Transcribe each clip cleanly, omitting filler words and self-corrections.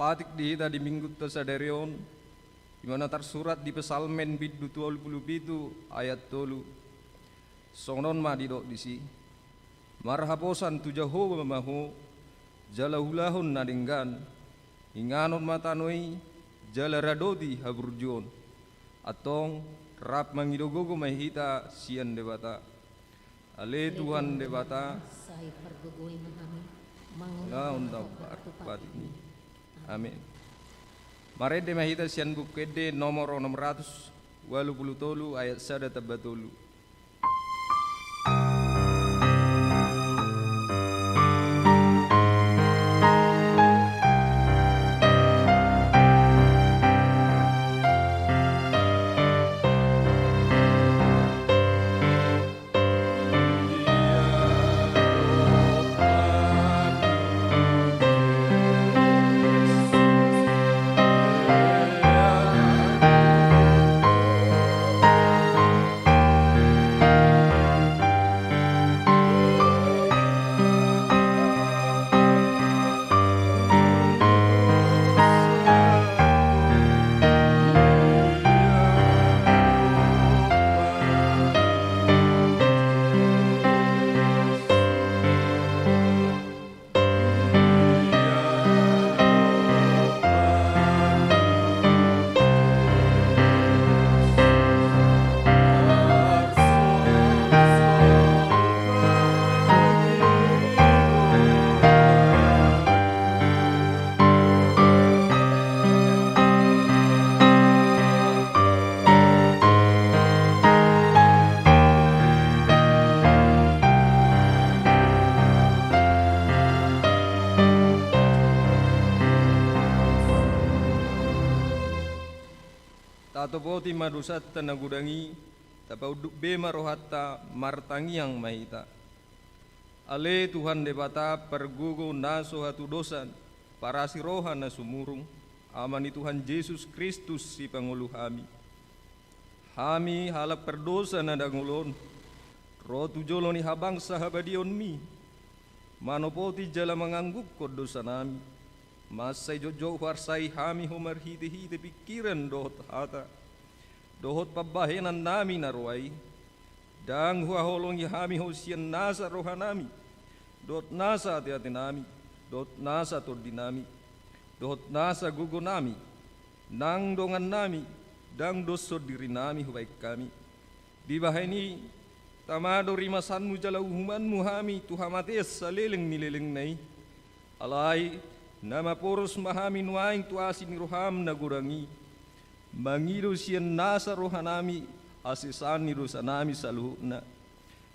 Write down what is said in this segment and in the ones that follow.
patik di hita di minggu tasadarion di mana tersurat di Pesalmen biddu 27 ayat 3 songnon ma didok disi marhaposan tu Jehova mahu jalahulahun nadinggan inganon matanoi jala radoti haburjon atong rap mangidogogo mahita sian debata ale Tuhan debata Saya pergugoi menami na undang pat ini amin mare de mahita sian bukede nomor 683 ayat 1 tabatulu. Tato poti madusat nagudangi tapau be marohatta martangiang mahita ale Tuhan debata pergugo naso hatu dosan parasi roha na sumurung amani Tuhan Yesus Kristus si pangulu hami halap perdosa na dangulon rotu joloni habang sahabadion mi manopoti jala mengangguk kod dosa nami masai jojo warsai hami homar hite pikiran dohot hata dohot pabahenan nami narwai dang hua holongi hami hosian nasa rohanami dot nasa hati nami dot nasa tordinami dot nasa gugo nami nang dongan nami dang doso diri nami hubaik kami di bahani tamado rimasanmu jala uhumanmu hami tuhamates saleleng nileleng nai alai nama poros mahami nuaing tuasi ni roham nagurangi mangido sian nasa rohanami asisani dosa nami saluhna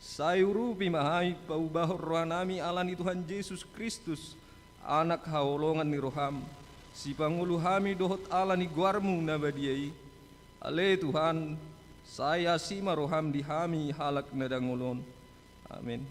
sayurupi mahami paubahor rohanami alani Tuhan Yesus Kristus anak haolongan ni roham si pangulu hami dohot alani guarmu nabadiai ale Tuhan saya sima roham di hami halak nadangulon amin.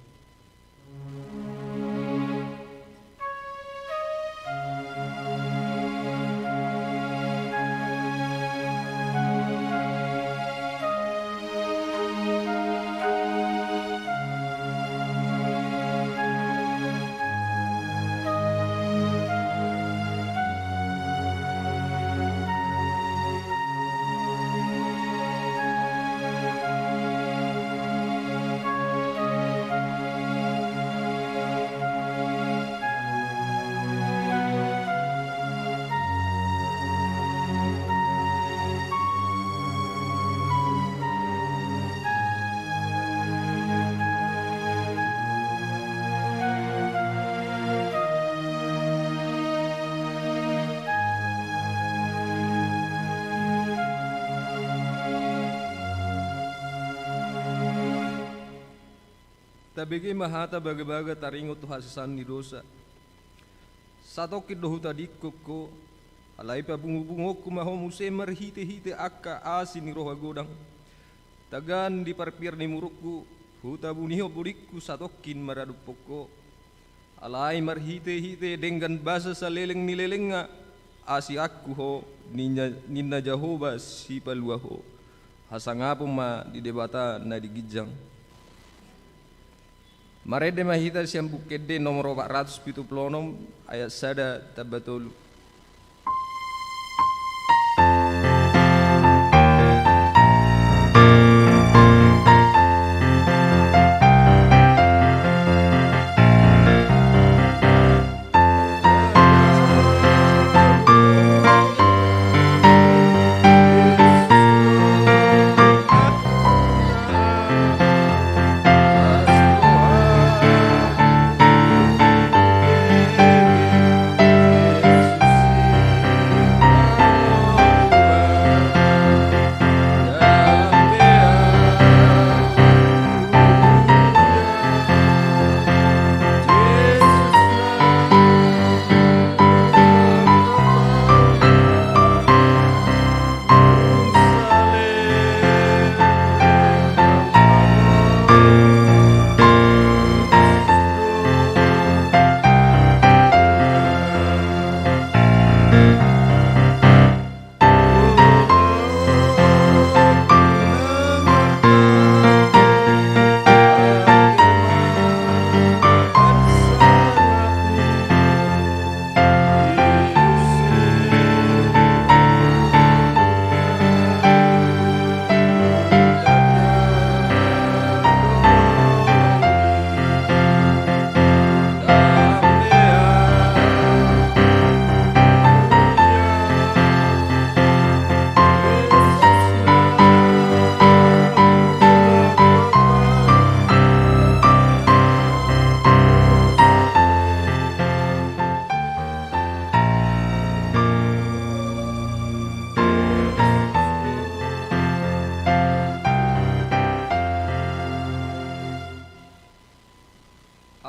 Tabigi mahata baga-baga taringot tu hasisan ni dosa. Satokit dohu tadikuk ko alai pa bungubungok kumaho muse marhite-hite akka asi ni roha godang. Tagan di parpir ni murukku huta buniho burikku satokin maradupoko. Alai marhite-hite dengan basa saleleng nilelenga asi aku ho ninna Jehova si paluaho. Hasangapo ma di debata na digijang. Marede mahita siam bukede nomor 476 ayat sada tabatolu.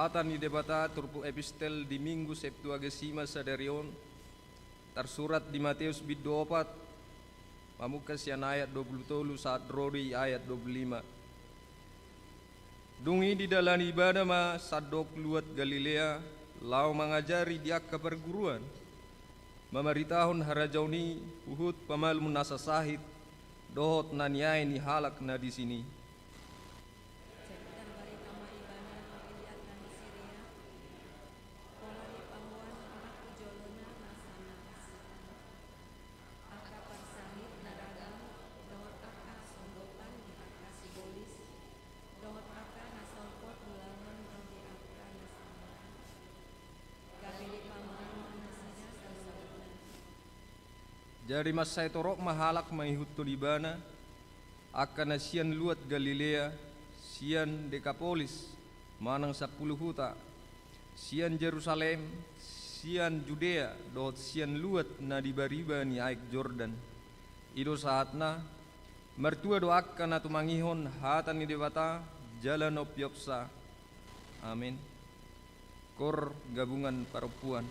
hatan di debata turpu epistel di minggu Septuagesima sadarion tersurat di Matius bid 24 pamukasian ayat 23 saat rodi ayat 25. Dungi di dalam ibadah ma sadok luat Galilea lau mengajari dia ke perguruan mamaritahun harajauni uhud pamal munasa sahid dohot naniai ni halak na di sini. Jadi masa itu rok mahalak mahihut tulibana akan sian luat Galilea, sian Dekapolis, manang 10 huta, sian Jerusalem, sian Judea, dot sian luat na di bariba ni aik Jordan. Ido saatna mertua doakan atu mangihon hatan ni dewata jalan opyopsa. Amin. Kor gabungan perempuan.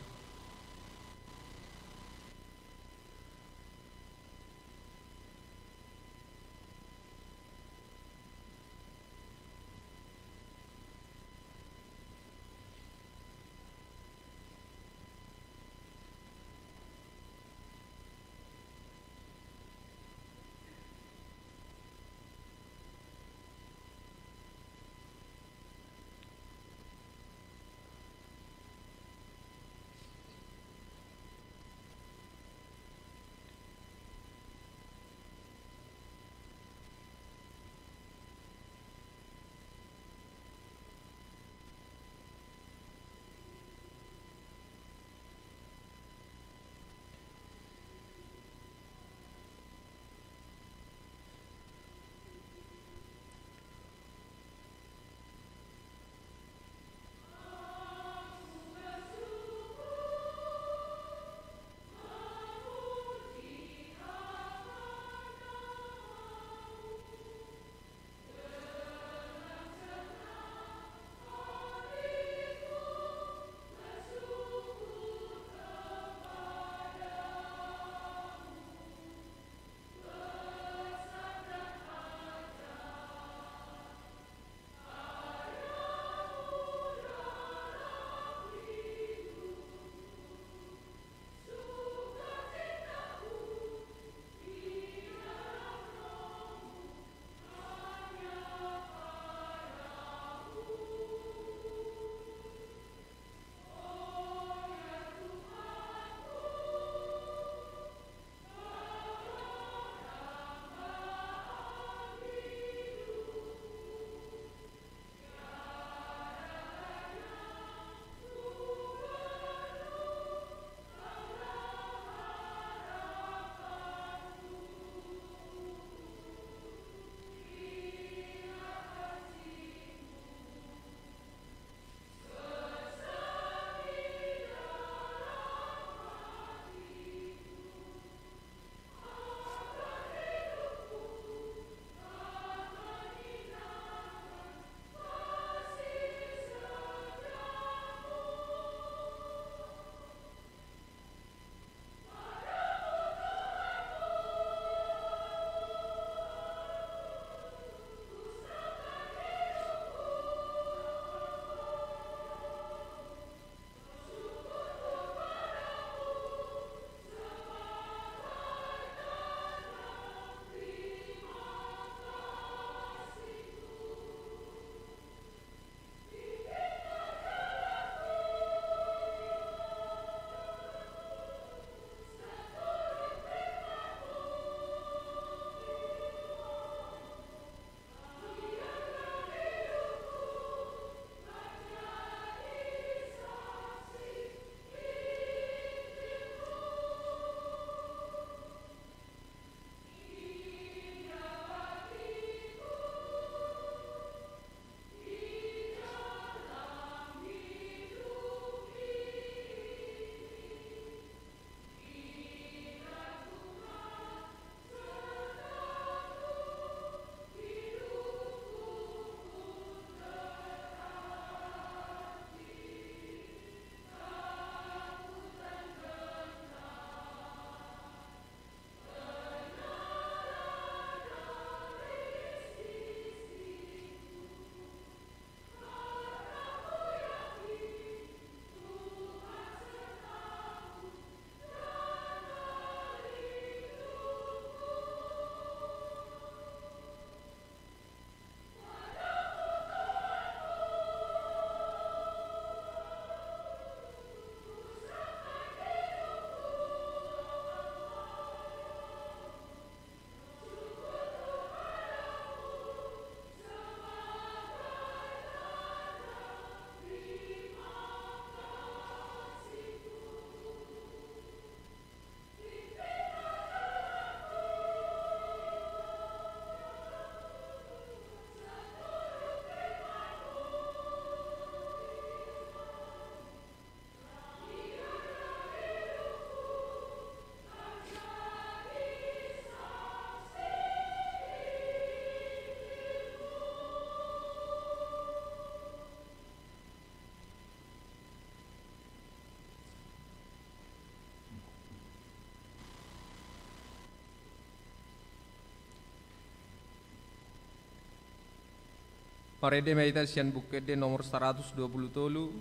Parede meditasian bukede nomor 120 tolu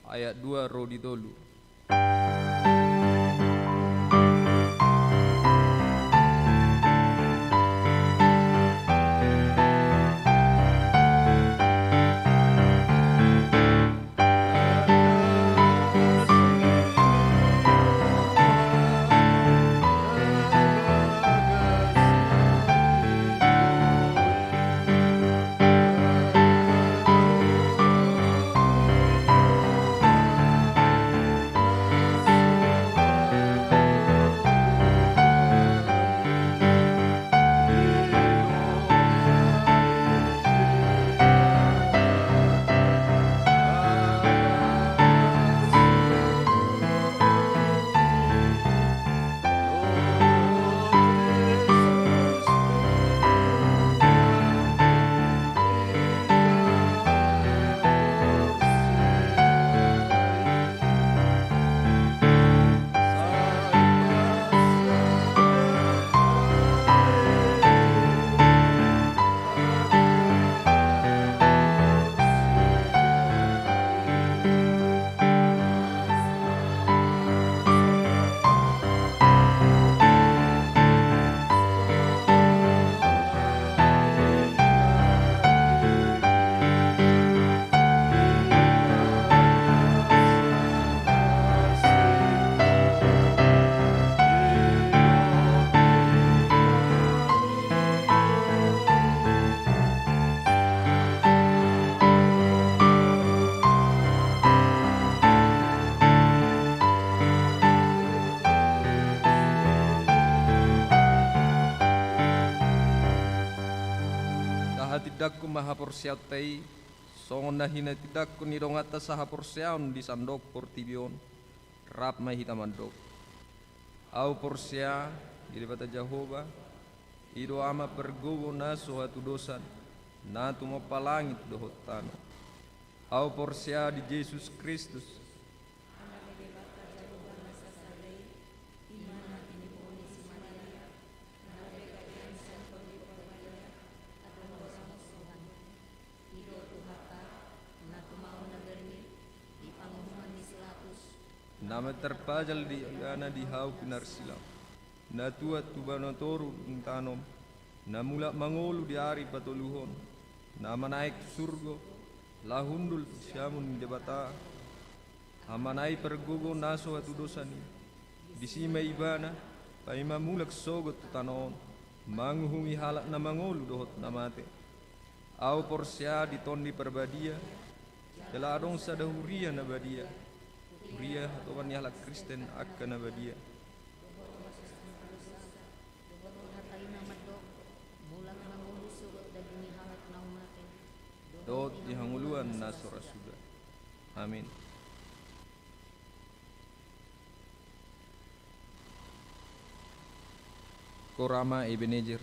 ayat 2 rodi tolu. Tidakku maha porsiatai songon nahina tidakku nirongata saha porsiaun di sandok portibion rap mahita mandok au porsia ilibata Jehova ido ama pergogo naso hatu dosan natu mapalangit dohotano au porsia di Yesus Kristus nama terpajal di agana di hau pinar silam na tuat tubano toru tanom na mula mangolu di ari patoluhon nama naik surgo lahundul syamun jabata hamanai pergogo naso atu dosani disima ibana paima mulak sogot tanon manghungi halak na mangolu dohot namate au porsia di tondi perbadia teladong sadahuria na badia Ria atau kan halak Kristen akan abadia. Dot di hanguluan nasora sudah. Amin. Korama Ebenezer.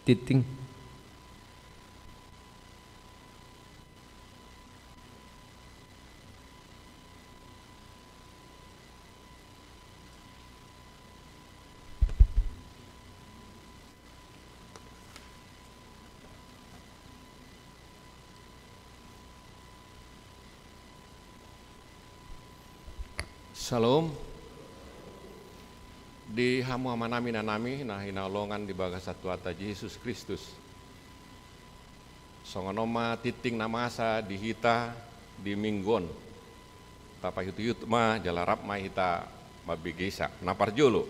Titing. Salam. Di hamu amanami nanami nah inaolongan di baga satu ata Yesus Kristus. Songonoma titing namasa di hita di minggon. Tapa hitu ma jalarap ma hita mabigisa. Napar julu.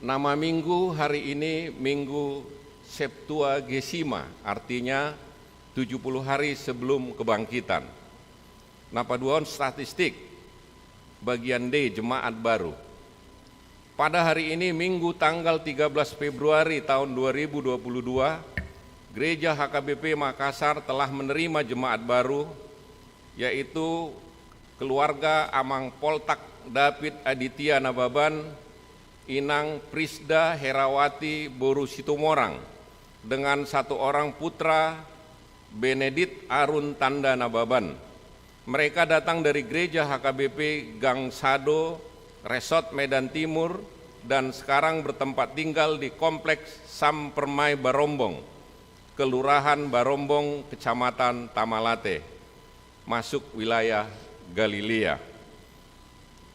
Nama minggu hari ini Minggu Septuagesima, artinya 70 hari sebelum kebangkitan. Napa duaon statistik bagian D Jemaat Baru. Pada hari ini Minggu tanggal 13 Februari tahun 2022, Gereja HKBP Makassar telah menerima jemaat baru, yaitu keluarga Amang Poltak David Aditya Nababan, Inang Prisda Herawati Boru Situmorang, dengan satu orang putra Benedict Arun Tanda Nababan. Mereka datang dari Gereja HKBP Gang Sado, Resort Medan Timur, dan sekarang bertempat tinggal di Kompleks Sampermai Barombong, Kelurahan Barombong, Kecamatan Tamalate, masuk wilayah Galilea.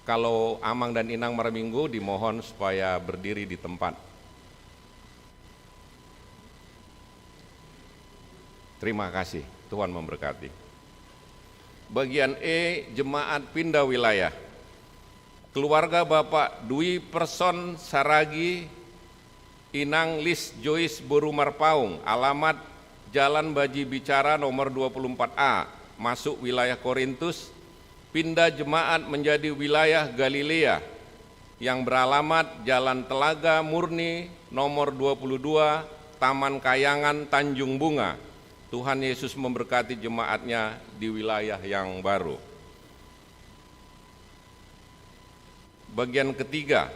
Kalau Amang dan Inang Maraminggu dimohon supaya berdiri di tempat. Terima kasih, Tuhan memberkati. Bagian E, Jemaat Pindah Wilayah. Keluarga Bapak Dwi Person Saragi, Inang Lis Joyce Borumar Paung, alamat Jalan Baji Bicara nomor 24A, masuk wilayah Korintus, pindah jemaat menjadi wilayah Galilea, yang beralamat Jalan Telaga Murni nomor 22, Taman Kayangan, Tanjung Bunga. Tuhan Yesus memberkati jemaatnya di wilayah yang baru. Bagian ketiga,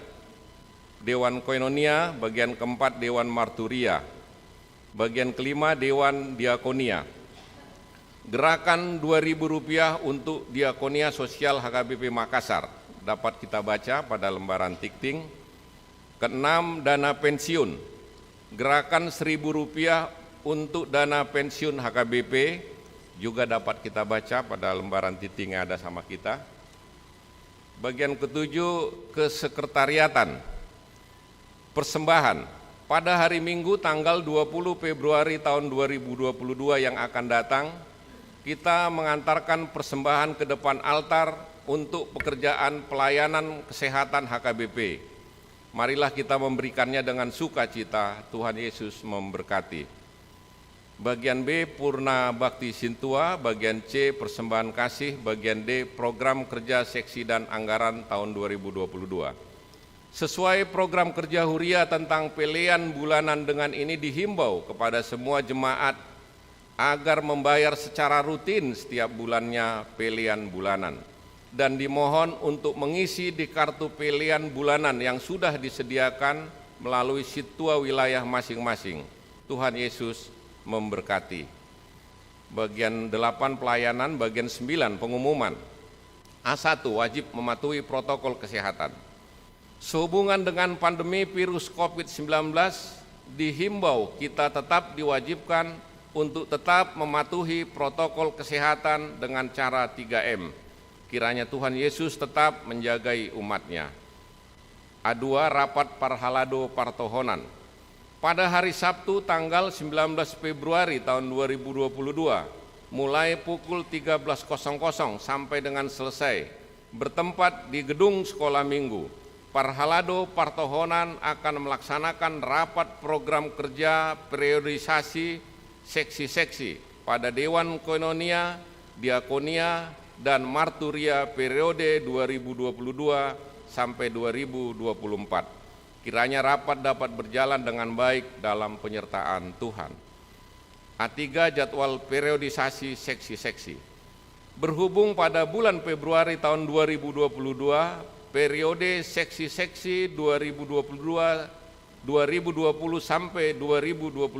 Dewan Koinonia. Bagian keempat, Dewan Marturia. Bagian kelima, Dewan Diakonia. Gerakan Rp2.000 untuk Diakonia Sosial HKBP Makassar dapat kita baca pada lembaran tikting. Keenam, dana pensiun. Gerakan Rp1.000 untuk dana pensiun HKBP juga dapat kita baca pada lembaran titing yang ada sama kita. Bagian ketujuh, kesekretariatan. Persembahan. Pada hari Minggu tanggal 20 Februari tahun 2022 yang akan datang, kita mengantarkan persembahan ke depan altar untuk pekerjaan pelayanan kesehatan HKBP. Marilah kita memberikannya dengan sukacita. Tuhan Yesus memberkati. Bagian B, Purna Bakti Sintua. Bagian C, Persembahan Kasih. Bagian D, Program Kerja Seksi dan Anggaran tahun 2022. Sesuai program kerja Huria tentang pelian bulanan dengan ini dihimbau kepada semua jemaat agar membayar secara rutin setiap bulannya pelian bulanan. Dan dimohon untuk mengisi di kartu pelian bulanan yang sudah disediakan melalui situa wilayah masing-masing. Tuhan Yesus memberkati. Bagian 8 pelayanan, bagian 9 pengumuman. A1, wajib mematuhi protokol kesehatan. Sehubungan dengan pandemi virus COVID-19, dihimbau kita tetap diwajibkan untuk tetap mematuhi protokol kesehatan dengan cara 3M. Kiranya Tuhan Yesus tetap menjagai umatnya. A2, rapat Parhalado Partohonan. Pada hari Sabtu tanggal 19 Februari tahun 2022, mulai pukul 13.00 sampai dengan selesai, bertempat di Gedung Sekolah Minggu, Parhalado Partohonan akan melaksanakan rapat program kerja periodisasi seksi-seksi pada Dewan Koinonia, Diakonia, dan Marturia periode 2022 sampai 2024. Kiranya rapat dapat berjalan dengan baik dalam penyertaan Tuhan. A3, jadwal periodisasi seksi-seksi. Berhubung pada bulan Februari tahun 2022, periode seksi-seksi 2022 2020 sampai 2022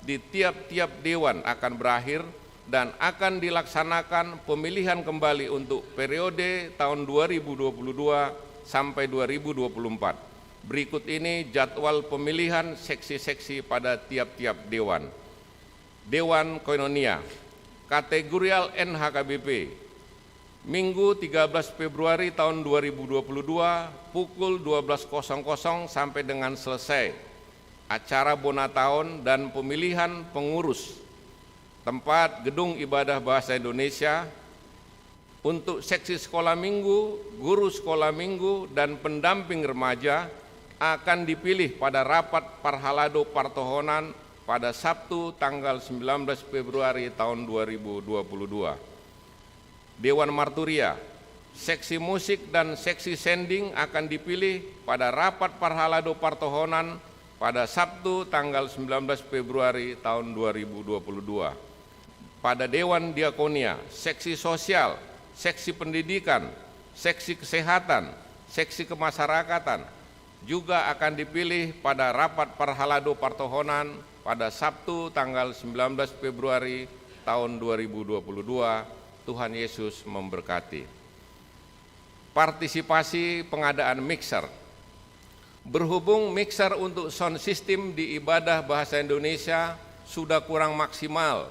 di tiap-tiap dewan akan berakhir dan akan dilaksanakan pemilihan kembali untuk periode tahun 2022 sampai 2024. Berikut ini jadwal pemilihan seksi-seksi pada tiap-tiap dewan. Dewan Koinonia, kategorial NHKBP, Minggu 13 Februari tahun 2022 pukul 12.00 sampai dengan selesai acara Bona Tahun dan pemilihan pengurus. Tempat Gedung Ibadah Bahasa Indonesia. Untuk seksi sekolah minggu, guru sekolah minggu, dan pendamping remaja akan dipilih pada rapat Parhalado Partohonan pada Sabtu tanggal 19 Februari tahun 2022. Dewan Marturia, seksi musik dan seksi sending akan dipilih pada rapat Parhalado Partohonan pada Sabtu tanggal 19 Februari tahun 2022. Pada Dewan Diakonia, seksi sosial, seksi pendidikan, seksi kesehatan, seksi kemasyarakatan juga akan dipilih pada rapat Parhalado Partohonan pada Sabtu tanggal 19 Februari tahun 2022. Tuhan Yesus memberkati. Partisipasi pengadaan mixer. Berhubung mixer untuk sound system di ibadah bahasa Indonesia sudah kurang maksimal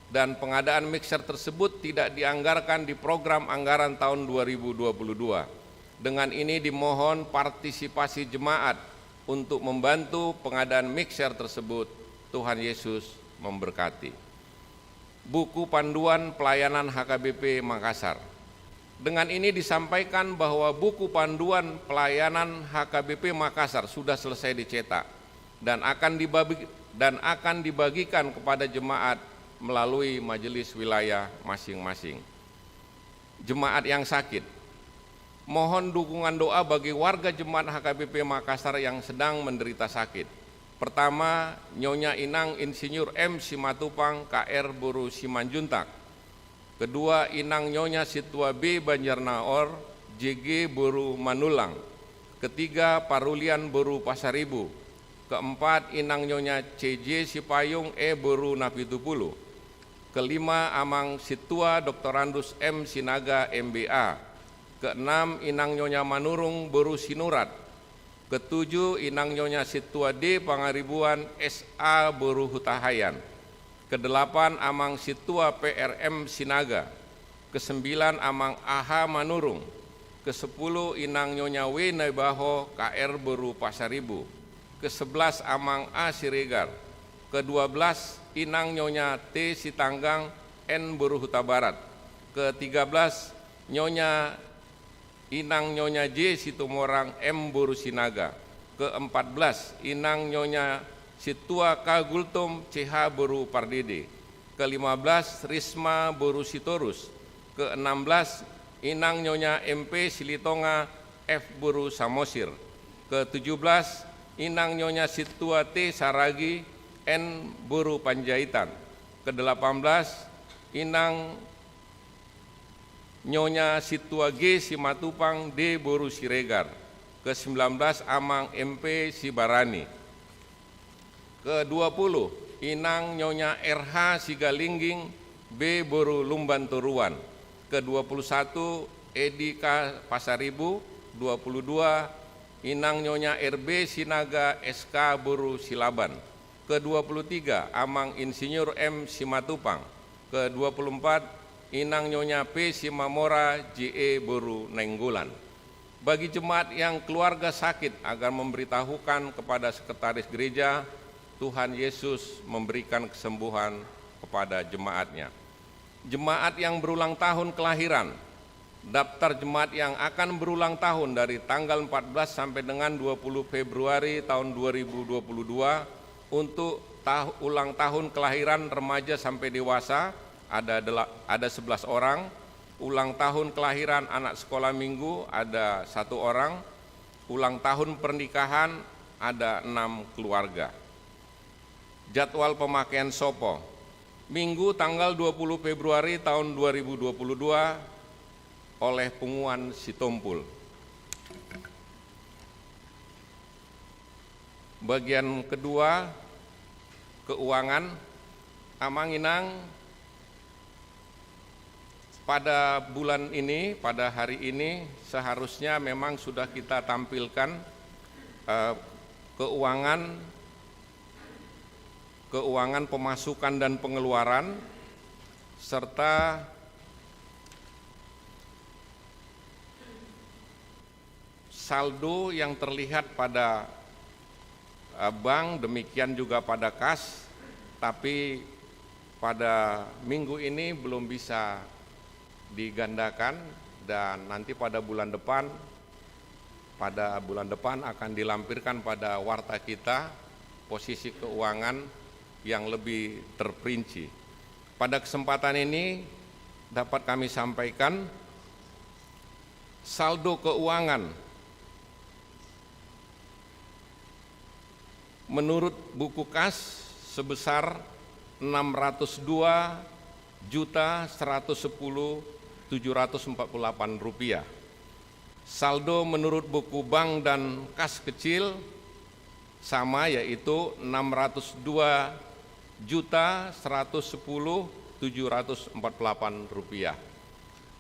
dan pengadaan mixer tersebut tidak dianggarkan di program anggaran tahun 2022. Dengan ini dimohon partisipasi jemaat untuk membantu pengadaan mixer tersebut. Tuhan Yesus memberkati. Buku Panduan Pelayanan HKBP Makassar. Dengan ini disampaikan bahwa buku panduan pelayanan HKBP Makassar sudah selesai dicetak dan akan dibagikan kepada jemaat melalui majelis wilayah masing-masing. Jemaat yang sakit, mohon dukungan doa bagi warga jemaat HKBP Makassar yang sedang menderita sakit. Pertama, Nyonya Inang Insinyur M. Simatupang KR Boru Simanjuntak. Kedua, Inang Nyonya Situa B. Banjarnaor JG Boru Manulang. Ketiga, Parulian Boru Pasaribu. Keempat, Inang Nyonya CJ Sipayung E. Boru Napitupulu. Kelima, Amang Situa Dr. Andus M. Sinaga MBA. Keenam, Inang Nyonya Manurung Boru Sinurat. Ketujuh, Inang Nyonya Situa D. Pangaribuan SA Boru Hutahayan. Kedelapan, Amang Situa PRM Sinaga. Kesembilan, Amang AH Manurung. Kesepuluh, Inang Nyonya W. Naibaho KR Boru Pasaribu. Kesebelas, Amang A. Siregar. Kedua-belas, Inang Nyonya T. Sitanggang N. Boru Huta Barat. Ke-13, Inang Nyonya J. Situmorang M. Boru Sinaga. Ke-14, Inang Nyonya Situa K. Gultom CH Boru Pardede. Ke-15, Risma Boru Sitorus. Ke-16, Inang Nyonya MP Silitonga F. Boru Samosir. Ke-17, Inang Nyonya Situa T. Saragi N. Boru Panjaitan. Ke-18, Inang Nyonya Situa G. Simatupang D. Boru Siregar. Ke-19, Amang MP Sibarani. Ke-20, Inang Nyonya RH Sigalingging B. Boru Lumban Turuan. Ke-21, Edi K. Pasaribu. 22, Inang Nyonya RB Sinaga SK Boru Silaban. Ke-23, Amang Insinyur M. Simatupang. Ke-24, Inang Nyonya P. Simamora JE Boru Nenggolan. Bagi jemaat yang keluarga sakit agar memberitahukan kepada sekretaris gereja, Tuhan Yesus memberikan kesembuhan kepada jemaatnya. Jemaat yang berulang tahun kelahiran, daftar jemaat yang akan berulang tahun dari tanggal 14 sampai dengan 20 Februari tahun 2022 untuk ulang tahun kelahiran remaja sampai dewasa ada 11 orang, ulang tahun kelahiran anak sekolah minggu ada 1 orang, ulang tahun pernikahan ada 6 keluarga. Jadwal pemakaian sopo, Minggu tanggal 20 Februari tahun 2022 oleh Punguan Sitompul. Bagian kedua, keuangan. Amanginang pada bulan ini, pada hari ini seharusnya memang sudah kita tampilkan keuangan pemasukan dan pengeluaran serta saldo yang terlihat pada bank, demikian juga pada kas, tapi pada minggu ini belum bisa digandakan dan nanti pada bulan depan akan dilampirkan pada warta kita posisi keuangan yang lebih terperinci. Pada kesempatan ini dapat kami sampaikan saldo keuangan menurut buku kas sebesar Rp602.110.748. Saldo menurut buku bank dan kas kecil sama, yaitu Rp602.110.748.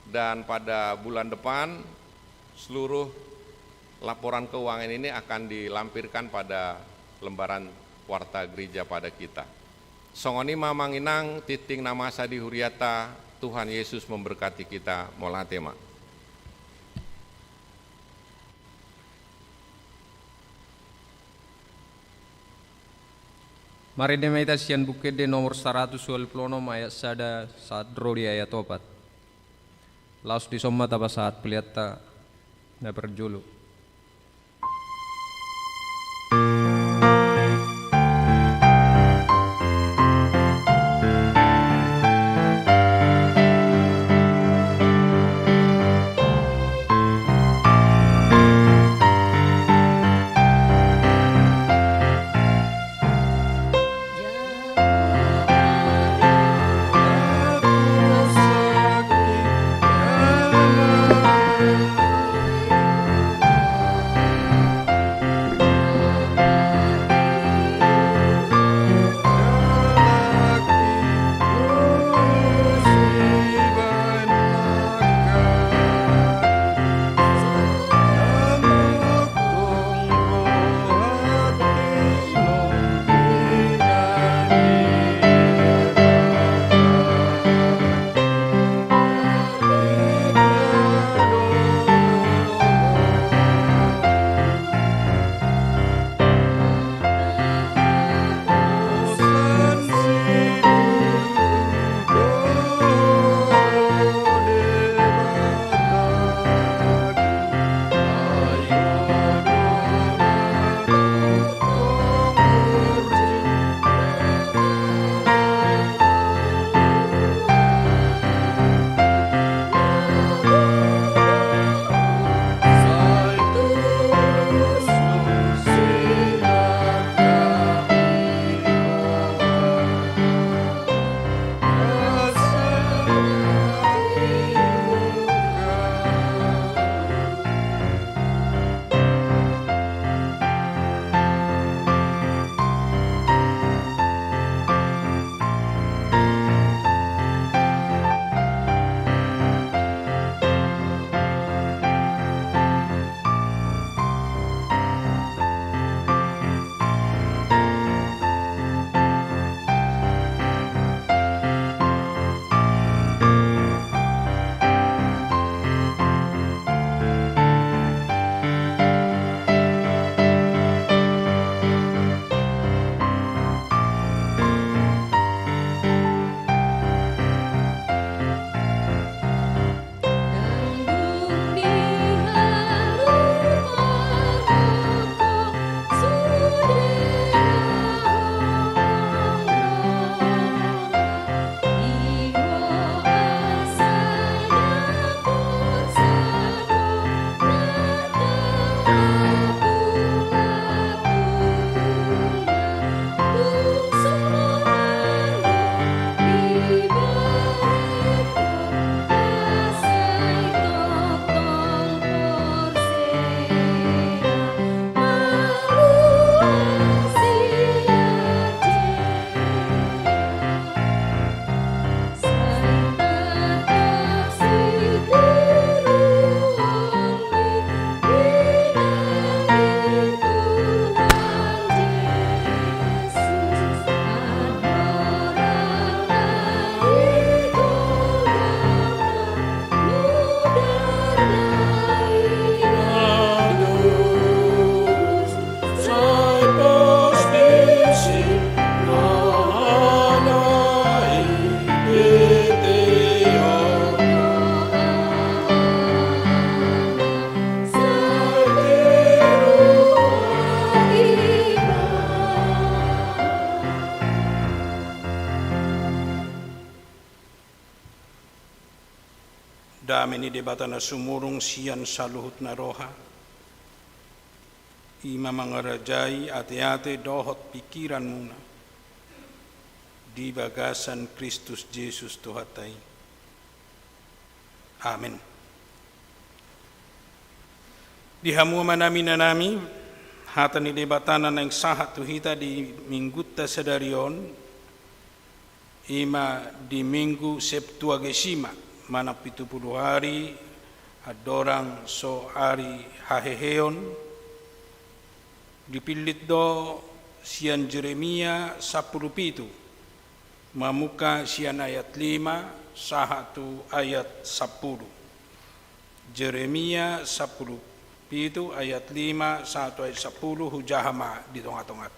Dan pada bulan depan seluruh laporan keuangan ini akan dilampirkan pada lembaran warta gereja pada kita. Songoni mamanginang titing nama sadi huriata, Tuhan Yesus memberkati kita. Molatema. Mari demeta sian bukede nomor 126 ayat sada saat drodi ayat 4. Laus disomma tapa saat peliata na perjulu. Dameni debatana sumurung sian saluhut na roha. Ima mangarajai ate-ate dohot pikiran muna. Di bagasan Kristus Yesus Tuhatai. Amin. Dihamu manami nanami hata ni debatana nang sahat tuhita di minggutta sedarion ima di minggu Septuagesima mana 70 hari adorang so hari haheheon dipilit do sian Jeremia 10 mamuka sian ayat 5 sahatu ayat 10 Jeremia 10 itu ayat 5 1 ayat 10 hujahama di tongat-tongat.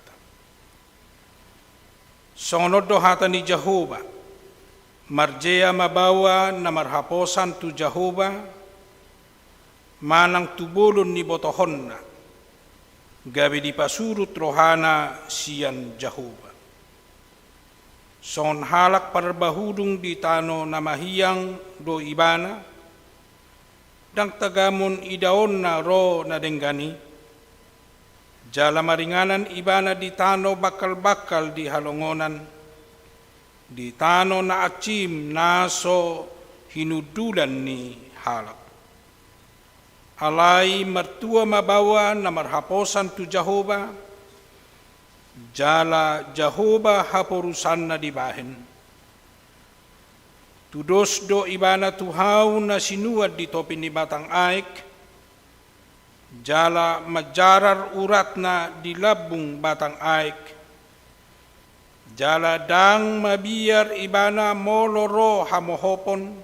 Sonod do hata ni Jehovah marjea mabawa na marhaposan tu Jehovah manang tubulun ni botohonna gabi di pasurut rohana sian Jehovah. Son halak parbahudung di tano namahiyang do ibana dang tagamun idaon na ro na denggani jala maringanan ibana di tano bakal-bakal di halongonan di tano na acim naso hinudulan ni halak alai mertua mabawa na marhaposan tu Jehovah jala Jehovah haporusan na dibahen tudos do ibana tuhau na sinuad di topi ni batang aik jala majarar urat na di labung batang aik jala dang mabiar ibana moloro hamohopon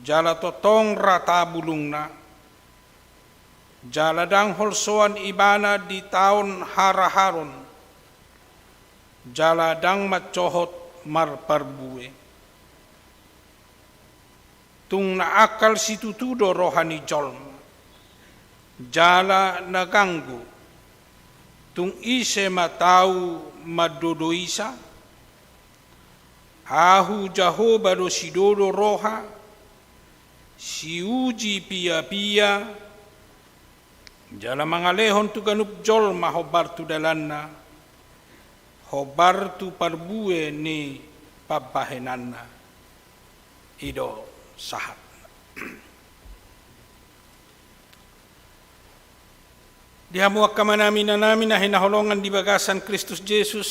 jala totong rata bulung na jala dang holsoan ibana di taon haraharon jala dang macohot marparbue tung na akal situtudo rohani jolm jala naganggu tung ise matau madodoisa ahu Jehovah do sidodo roha siuji pia-pia jala mangalehon tu ganup jol mahobar tu dalanna hobar tu parbue ni pabahenanna ido sahat. Dihamuak kamanamin na namin na hinaholongan di bagasan Kristus Jesus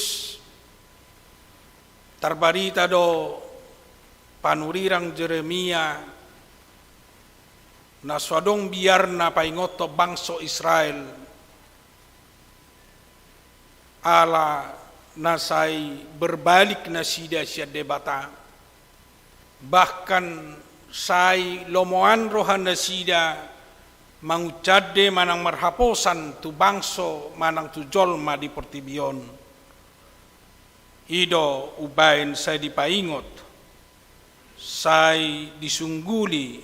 tarbarita do panurirang Jeremia na swadong biar na paingoto bangso Israel ala nasay berbalik na sida siya debata bahkan say lomoan rohan na sida mangucade manang marhaposan tu bangso manang tu jolma di portibion ido ubain say dipaingot say disungguli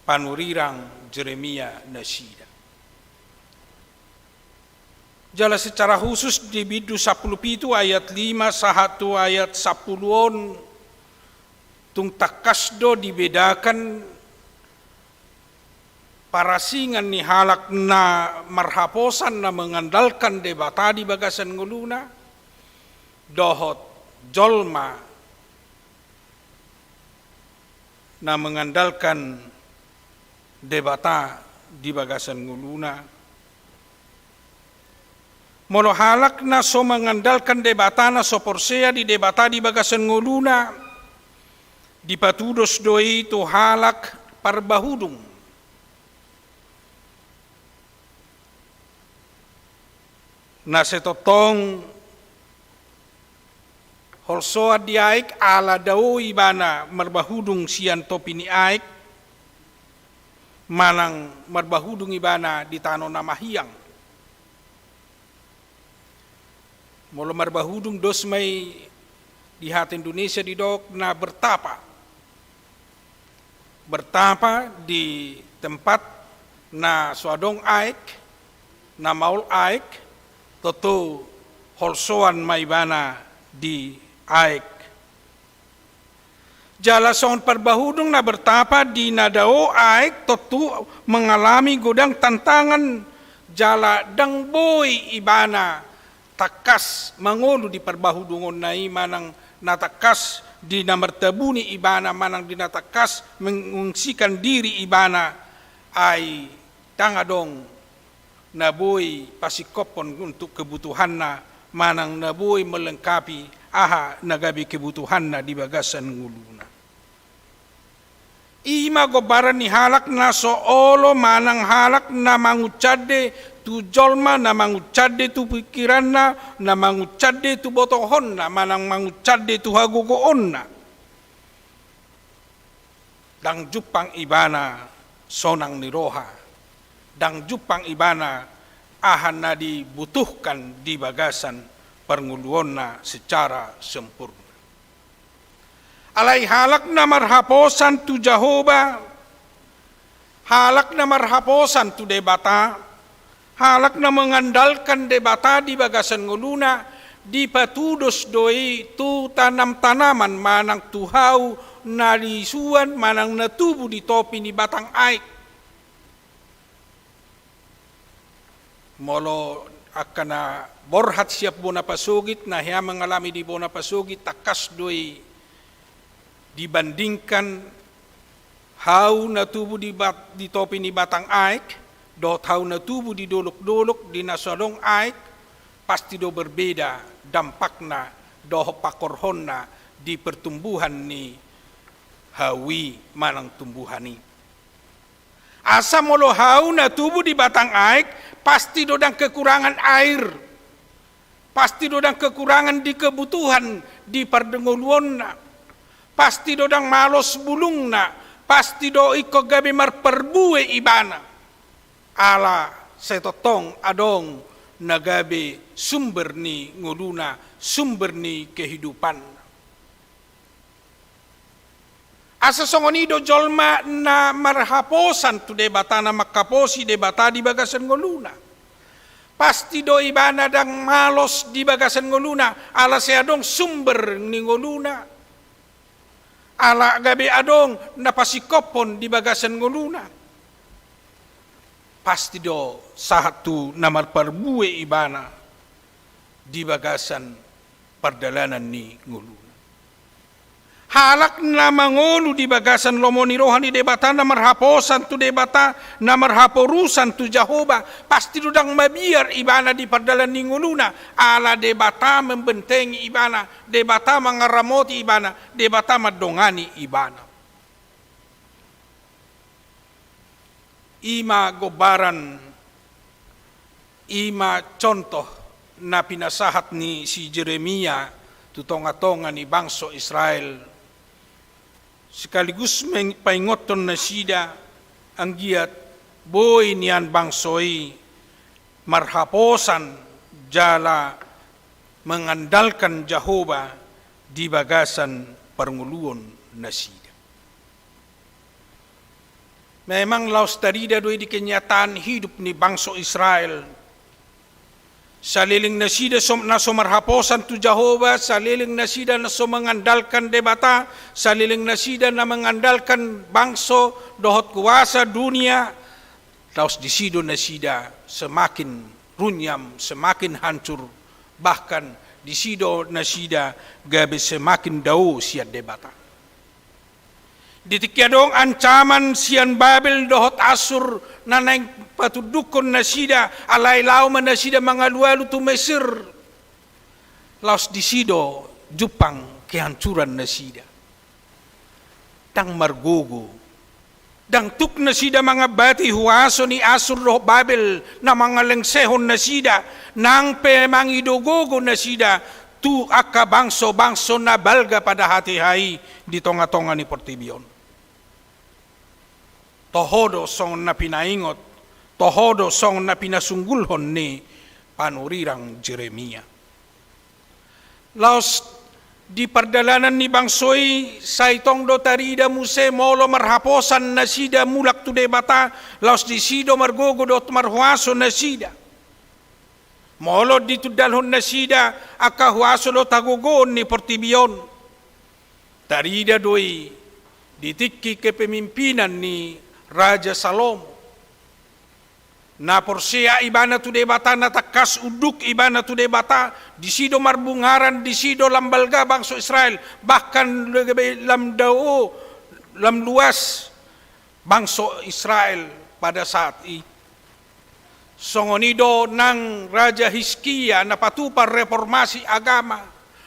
panurirang Jeremia na sida jala secara khusus di bidu 17 ayat 5 sahatu ayat 10 tung takasdo dibedakan parasingan ni halak na marhaposan na mengandalkan debata di bagasan nguluna dohot jolma na mengandalkan debata di bagasan nguluna molo halak na so mengandalkan debata na so porsea di debata di bagasan nguluna dipatudos doi tu halak parbahudung na setotong holsoa di aik ala dao ibana marbahudung sian topi ni aik manang marbahudung ibana di tano namahiyang molo marbahudung dos may di hati Indonesia di dok na bertapa di tempat na swadong aik na maul aik tentu holsoan maibana di aik Jala sohon perbahudung na bertapa di nadao aik totu mengalami godang tantangan jala dang boy ibana takas mangolu di perbahudungon nai manang natakas di namertabuni ibana manang di natakas mengungsikan diri ibana ai tangadong naboy pasikopon untuk kebutuhanna manang naboy melengkapi aha nagabi kebutuhanna di bagasan nguluna. Ima gobaran ni halak na soolo manang halak na mangucade tu jolma na mangucade tu pikiranna na mangucade tu botohonna manang mangucade tu hagogoonna. Dang jupang ibana sonang niroha. Dang jupang ibana ahan na dibutuhkan di bagasan penguluonna secara sempurna. Alay halak na marhaposan tu Jehovah, halak na marhaposan tu debata, halak na mengandalkan debata di bagasan nguluna, di patudos doi tu tanam-tanaman manang tuhau nalisuan manang natubu di topi ni batang aik. Molo akana borhat siap bona pasugit na hiya mengalami di bona pasugit takas doi dibandingkan hau na tubuh di topi ni batang aik, dot hau na tubuh di dolok-dolok di nasalong aik, pasti do berbeda dampakna doh pakorhonna di pertumbuhan ni hawi manang tumbuhani. Asa molo hau na tubuh di batang aik, pasti dodang kekurangan air, pasti dodang kekurangan di kebutuhan di pardengoluonna, pasti dodang malos bulungna, pasti do iko gabi marperbue ibana. Ala setotong adong nagabe sumber ni nguluna, sumber ni kehidupan. Asa songonido jolma na marhaposan tu debata na makaposi debata di bagasan nguluna. Pasti do ibana dang malos di bagasan nguluna, ala seadong sumber ni nguluna. Ala gabi adong napasikopon di bagasan nguluna. Pasti do satu namar perbue ibana di bagasan perdalanan ni nguluna. Halak na mangolu di bagasan lomoni rohani debata na marhaposan tu debata na marhaporusan tu Jehovah, pasti dudang mabiar ibana di perdalan ni nguluna. Ala debata membentengi ibana, debata mengaramoti ibana, debata madongani ibana. Ima gobaran, ima contoh na pinasahat ni si Jeremia tutonga-tonga ni bangsa Israel, sekaligus paingoton na sida ang giat boy niyan bangsoi marhaposan jala mengandalkan Jehovah di bagasan pernguluan na sida. Memang laos tarida doi di kenyataan hidup ni bangsa Israel. Saliling na sida na marhaposan tu Jehovah, saliling na sida na mengandalkan debata, saliling na sida na mengandalkan bangsa dohot kuasa dunia, laos di sido na sida semakin runyam, semakin hancur, bahkan di sido na sida gabe semakin dau siat debata. Ditikyadong ancaman sian Babel dohot Asur na naing patudukon na sida alay lauman na sida mga lualu tu Mesir. Laos di sido jupang kehancuran na sida. Dang margogo. Dang tuk na sida mga bati huaso ni Asur dohot Babel na mga lengsehon na sida. Nang pemangidogogo na sida tu aka bangso na balga pada hati-hai di tonga-tonga ni Portibion. Tohodo song na pinaingot, tohodo song na pinasunggulhon ni panurirang Jeremia. Laos di perdalanan ni bangsoi saitong do tarida muse molo marhaposan na sida mulak tu debata, laos di sido margogo dot marhuaso na sida. Molo di tudalhon na sida akahuaso do tagogon ni Portibion. Tarida doi ditiki kepemimpinan ni Raja Salomo. Na porsea ibana tu debata na takas uduk ibana tu debata di sido marbungaran di sido lambalga bangsa Israel, bahkan lam dao lam luas bangsa Israel pada saat itu. Songonido nang Raja Hizkia na patupar reformasi agama,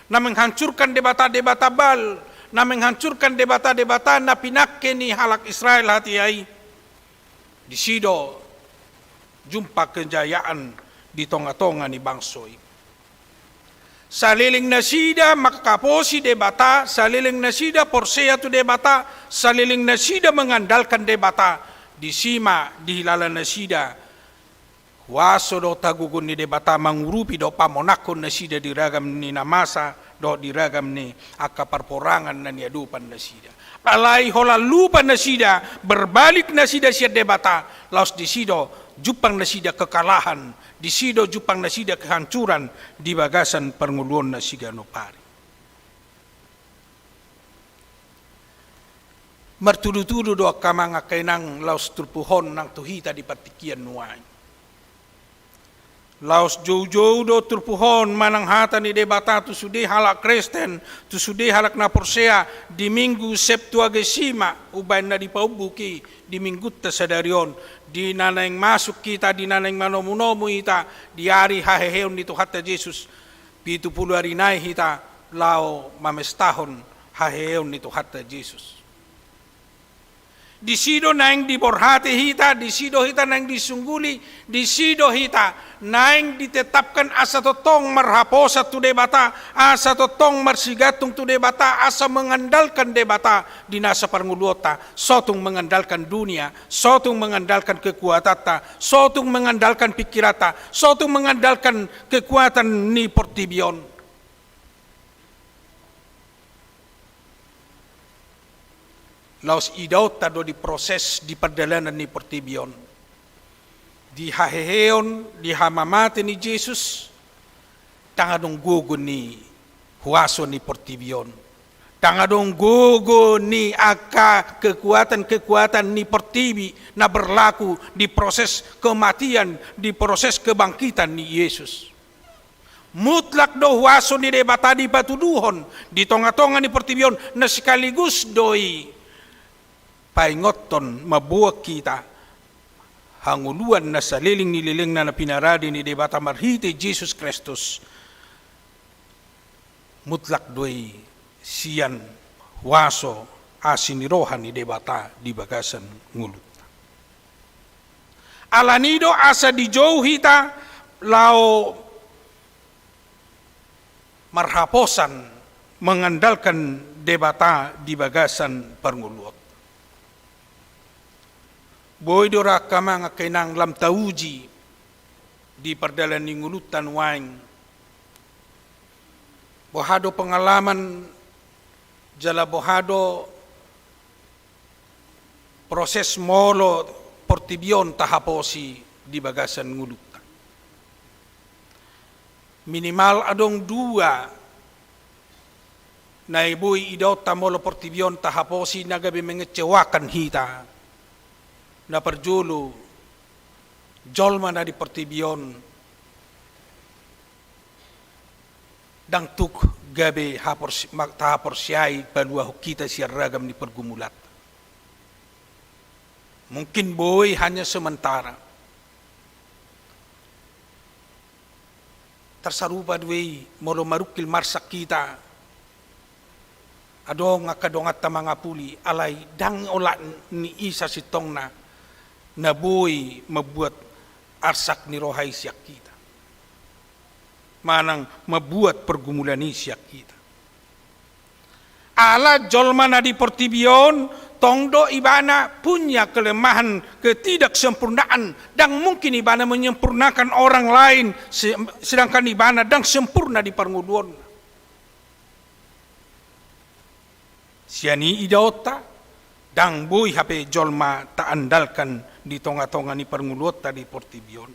na menghancurkan debata-debata Baal, na menghancurkan debata-debata na pinakke ni halak Israel hati ai. Di sido jumpa kejayaan di tonga-tonga ni bangsoi. Saliling nasida makakaposi debata, saliling nasida porsea tu debata, saliling nasida mengandalkan debata, di sima di hilala nasida, waso do tagugun ni debata mangurupi do pamonakon nasida diragam ni namasa, do diragam ni akaparporangan na niadupan nasida. Alai hola lupa nasida, berbalik nasida siya debata, laos di sido jupang nasida kekalahan, di sido jupang nasida kehancuran di bagasan penguluan nasiga nopari. Mertudu-tudu do kamanga kainang laos turpuhon nang tuhita di patikian nuai. Laos jauh-jauh do turpuhon manang hata ni debata tu sudi halak Kristen, tu sudi halak na porsea di minggu Septuagesima ubay na di paubuki di minggu tasadarion di nanang masuk kita di nanang manomunomu ita di hari haheheon nito hatta Jesus 70 hari nai hita lao mamestahon haheheon nito hatta Jesus. Di sido naing diborhati hita, di sido hita naing disungguli, di sido hita naing ditetapkan asa totong marhaposa tu debata, asa totong marsigatong tu debata, asa mengandalkan debata di nasa parnguluota, sotong mengandalkan dunia, sotong mengandalkan kekuatata, sotong mengandalkan pikirata, sotong mengandalkan kekuatan ni portibion. Laos idauta do di proses di perjalanan ni pertibion. Di haheheon, di hamamate ni Jesus, tangadong gugo ni huaso ni pertibion. Tangadong gugo ni aka kekuatan-kekuatan ni pertibi na berlaku di proses kematian, di proses kebangkitan ni Yesus. Mutlak do huaso ni debata di patuduhon, di tonga-tonga ni pertibion na sekaligus doi paingoton mabuak kita hanguluan na saliling nililing na pinaradi ni debata marhiti Jesus Kristus mutlak doy siyan waso asinirohan ni debata di bagasan ngulut. Alanido asa di jauh hita lao marhaposan mengandalkan debata di bagasan pernguluot. Boy dora kama nga kainang lam tauji di perdalan ni ngulutan waing. Bohado pengalaman jala bohado proses molo portibion tahaposi di bagasan ngulutan. Minimal adong dua na ibuy idaw tamolo portibion tahaposi nagabi mengecewakan hita. Na perjulu jolma na di pertibion dang tuk gabe tahapor siyai balua kita siya ragam ni pergumulat. Mungkin boy hanya sementara. Tersarupa dui molo marukil marsak kita. Adong akadongat ta mga puli alay dang ola ni isa sitong na boy mabuat arsak ni rohay siyak kita. Manang mabuat pergumulan ni siyak kita. Ala jolma na di pertibion, tongdo ibana punya kelemahan ketidaksempurnaan dan mungkin ibana menyempurnakan orang lain sedangkan ibana dan sempurna di pernguluan. Siani idaota dang boy hape jolma ta andalkan di tonga-tonga ni pernguluot tadi portibion.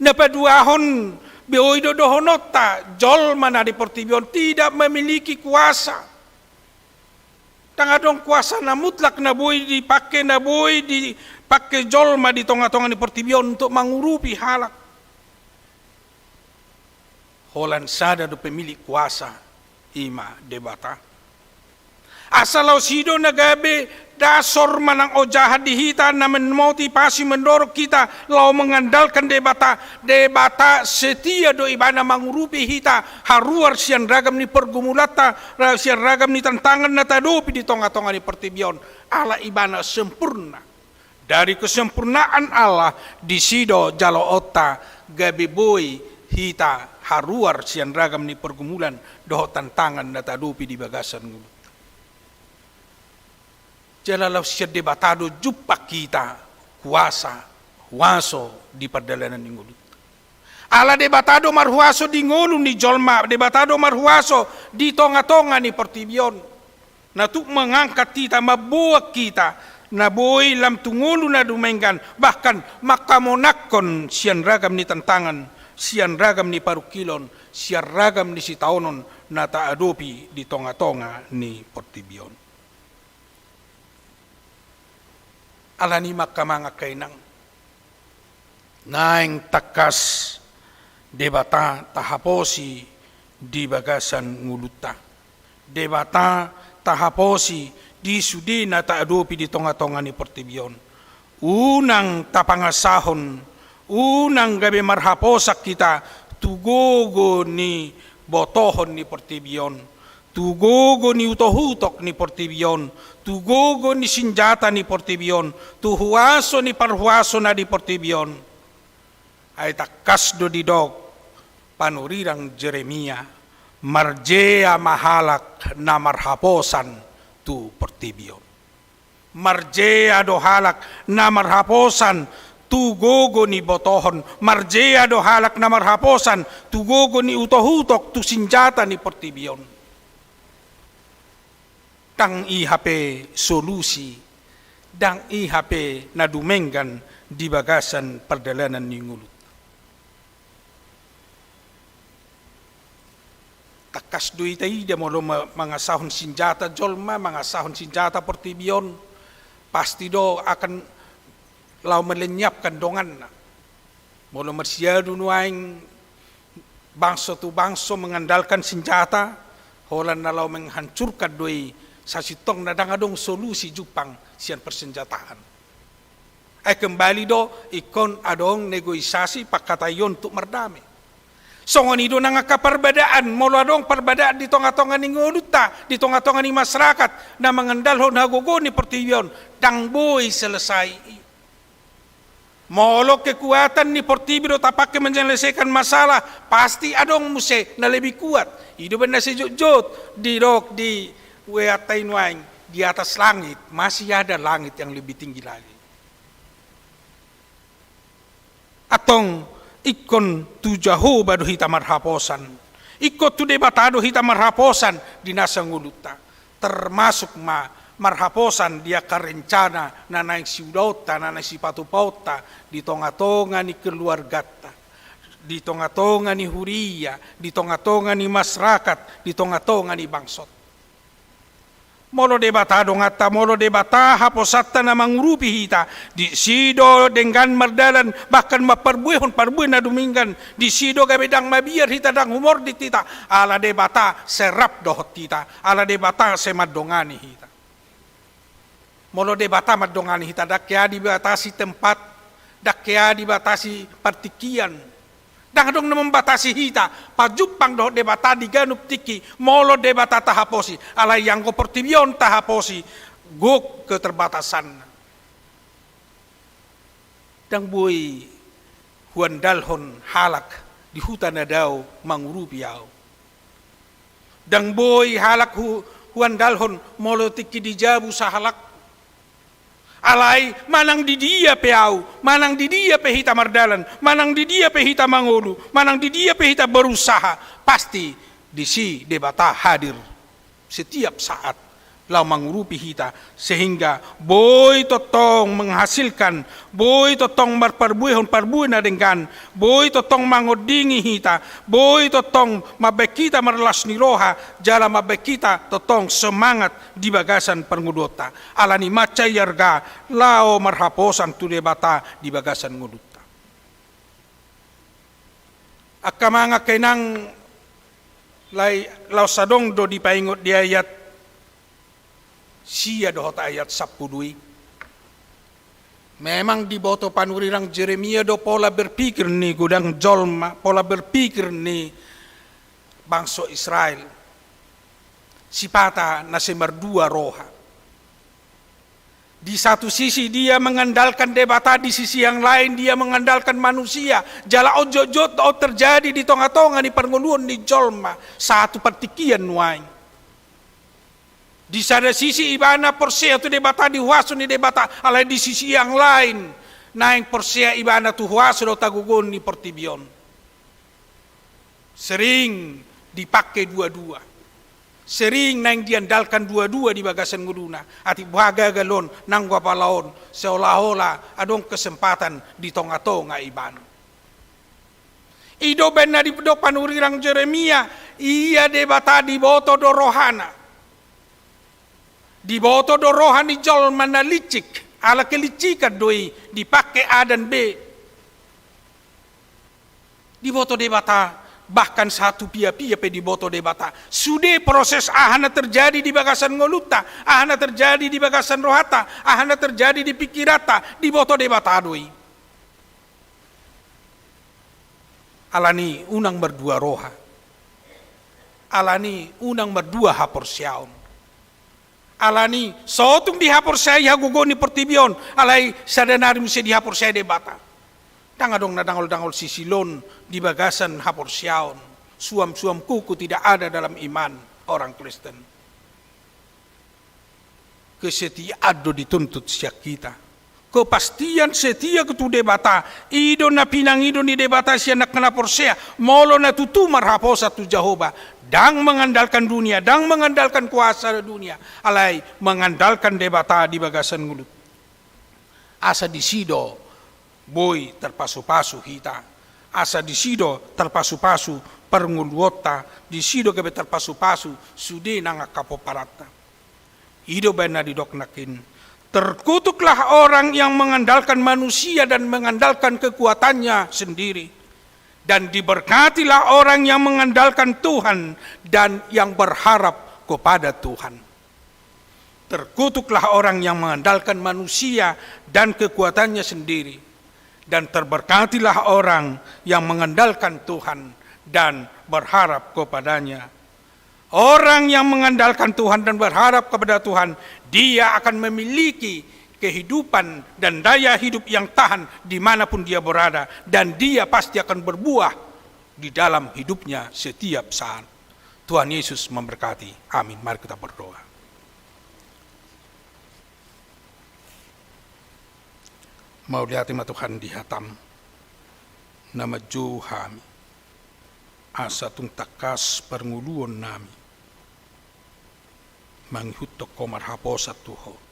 Napaduahon beoy dodohonota jolma na di portibion tidak memiliki kuasa. Tangadong kuasa na mutlak na boy dipakai na boy dipakai jolma di tonga-tonga ni pertibion untuk mengurupi halak. Holan sada do pemilik kuasa ima debata. Asal sido nagabe dasor manang ojahat di hita na memotivasi mendorong kita lau mengandalkan debata setia do ibana mengurupi hita haruar sian ragam ni pergumulata sian ragam ni tantangan na tadopi di tonga-tonga ni pertibion ala ibana sempurna. Dari kesempurnaan Allah di sido jalo otta gabe boy hita haruar sian ragam ni pergumulan doh tantangan na tadopi di bagasan ngulu. Jalalau siya debatado jupak kita kuasa huaso di perdalanan ni ngulut. Ala debatado marhuaso di ngulu ni jolma, debatado marhuaso di tonga-tonga ni pertibion. Na tu mengangkat kita, mabuak kita, na boy lam tungulu na dumenggan, bahkan makamonakon sian ragam ni tantangan, sian ragam ni parukilon, sian ragam ni sitaonon na taadopi di tonga-tonga ni pertibion. Alani makamanga kainang naing takas debata tahaposi di bagasan nguluta debata tahaposi di sudina taadopi di tonga-tonga ni pertibion unang tapangasahon unang gabe marhaposak kita tugogo ni botohon ni pertibion tugogo ni utohutok ni pertibion, tugogo ni senjata ni pertibion, tuhuaso ni parhuaso na di pertibion. Ay takas do didog panurirang Jeremia, marjea mahalak na marhaposan tu pertibion. Marjea do halak na marhaposan tugogo ni botohon, marjea do halak na marhaposan tugogo ni utohutok tu senjata ni pertibion. Dang IHP solusi, dang IHP na dumenggan di bagasan perdalanan ni ngulut. Takas do itai dia molo mga sahon senjata jolma, mga sahon senjata pertibion, pasti do akan lau melenyapkan dongan. Molo mersiadu nuaing bangso tu bangso mengandalkan senjata, holan na lau menghancurkan doi sasitong na dangadong solusi Jepang sian persenjataan. Ay kembali do ikon adong negosiasi pakatayon untuk merdame. Songon ido nang perbedaan, molo adong perbedaan di tonga-tonga ni nguluta, di tonga-tonga ni masyarakat na mengandalhon hagogo ni pertibion, dang boy selesai. Molo kekuatan ni pertibion tapak menyelesaikan masalah, pasti adong muse na lebih kuat. Ido benda sejut-jut di dok di weatain waing di atas langit masih ada langit yang lebih tinggi lagi. Atong ikon tu jaho bado hita marhaposan, ikut tu debatado hita marhaposan di nasa nguluta, termasuk marhaposan dia karencana na naing siudota na naing sipatupauta di tonga-tonga ni keluargata, di tonga-tonga ni huria, di tonga-tonga ni masyarakat, di tonga-tonga ni bangsot. Molo debatado ngata, molo debata haposata na mangurupi hita, di sido dengan merdalan, bahkan maperbuehon parbueh na duminggan, di sido gabe dang mabiar hita dang humor di tita, ala debata serap dohot tita, ala debata semadongani hita. Molo debata madongani hita, dakya dibatasi tempat, dakya dibatasi partikian, dang dong na membatasi hita, pajupang doh debata di ganup tiki, molo debata tahaposi, alay yang ko pertibion tahaposi, guk keterbatasan. Dang boy huandalhon halak di hutan adau mangurupi yau. Dang boy halak huandalhon molo tiki di jabu sahalak. Alay manang di dia peau, manang di dia pehita mardalan, manang di dia pehita mangolu, manang di dia pehita berusaha, pasti di si debata hadir setiap saat lau mengurupi hita sehingga boy totong menghasilkan, boy totong marparbuihon na dengan, boy totong mangodingi hita, boy totong mabek kita marlas ni roha, jala mabek kita totong semangat di bagasan pengudota. Alani maca yarga lao marhaposan tu debata di bagasan ngudutta. Akamanga kenang lai lau sadong do di paingot di ayat sia dohot ayat 10. Memang di boto panurirang Jeremia do pola berpikir ni gudang jolma, pola berpikir ni bangsa Israel. Sipata nasemar dua roha. Di satu sisi dia mengandalkan debata, di sisi yang lain dia mengandalkan manusia. Jala ojo-ojo terjadi di tonga-tonga ni panguluan ni jolma. Satu partikian nuain. Di sana sisi ibana persea tu debata di huasu ni debata, alai di sisi yang lain naing persea ibana tu huasu do tagugon ni pertibion. Sering dipakai dua-dua. Sering naing diandalkan dua-dua di bagasan nguduna. Ati baga galon nang palaon seolah-olah adong kesempatan di tonga-tonga ibana. Ido benna di do panurirang Jeremia, iya debata di boto do rohana. Di boto do rohani jol mana licik, ala kelicikan doi dipakai A dan B. Di boto debata bahkan satu pia-pia pe di boto debata. Sudah proses ahana terjadi di bagasan ngoluta, ahana terjadi di bagasan rohata, ahana terjadi di pikirata, di boto debata doi. Alani unang berdua roha. Alani unang berdua haporsiaon. Alani sotung dihapor saya gugo ni pertibion alai sadanari mesti dihapor saya debata. Tanga dong na dangol sisilon di bagasan hapor siaon. Suam-suam kuku tidak ada dalam iman orang Kristen. Kesetiaan do dituntut siak kita. Kepastian setia ketu debata. Ido na pinang ido ni debata siya nak kenapor saya. Molo na tutumar haposa tu Jehovah. Dang mengandalkan dunia, dang mengandalkan kuasa dunia, alai mengandalkan debata di bagasan ngulut. Asa disido boy terpasu-pasu hita, asa disido terpasu-pasu pernguluota, disido kebe terpasu-pasu sudi nang kapoparata. Ido bena didoknakin. Terkutuklah orang yang mengandalkan manusia dan mengandalkan kekuatannya sendiri. Dan diberkatilah orang yang mengandalkan Tuhan dan yang berharap kepada Tuhan. Terkutuklah orang yang mengandalkan manusia dan kekuatannya sendiri. Dan terberkatilah orang yang mengandalkan Tuhan dan berharap kepadanya. Orang yang mengandalkan Tuhan dan berharap kepada Tuhan, dia akan memiliki kehidupan dan daya hidup yang tahan dimanapun dia berada. Dan dia pasti akan berbuah di dalam hidupnya setiap saat. Tuhan Yesus memberkati. Amin. Mari kita berdoa. Mau di hati Tuhan dihatam. Nama Johami. Asa tung takas pernguluan nami. Manghutok komar haposat Tuhan.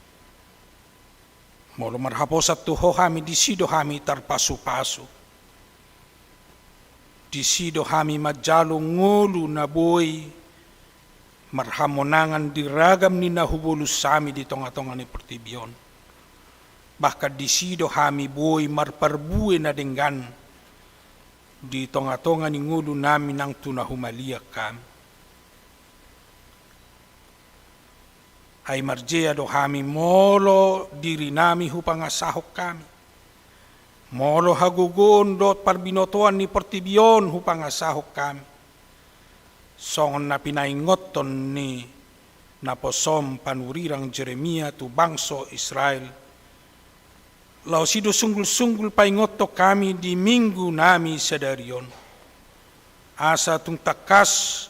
Molo marhaposat Tuho kami disido kami terpasu-pasu. Disido kami majalo ngulu na boy. Marhamonangan diragam ni nahubulus sami di tonga-tonga ni pertibion. Bahkan disido kami boy marparbue na dengan. Di tonga-tonga ni ngulu nami nang tunahumaliak kami. Ay marjea do kami molo diri nami hupangasahok kami. Molo hagugon dot parbinotoan ni pertibion hupangasahok kami. Songon na pinaingoton ni naposom panurirang Jeremia tu bangso Israel. Lau sido sunggul-sunggul paingoto kami di minggu nami sedarion. Asa tung takas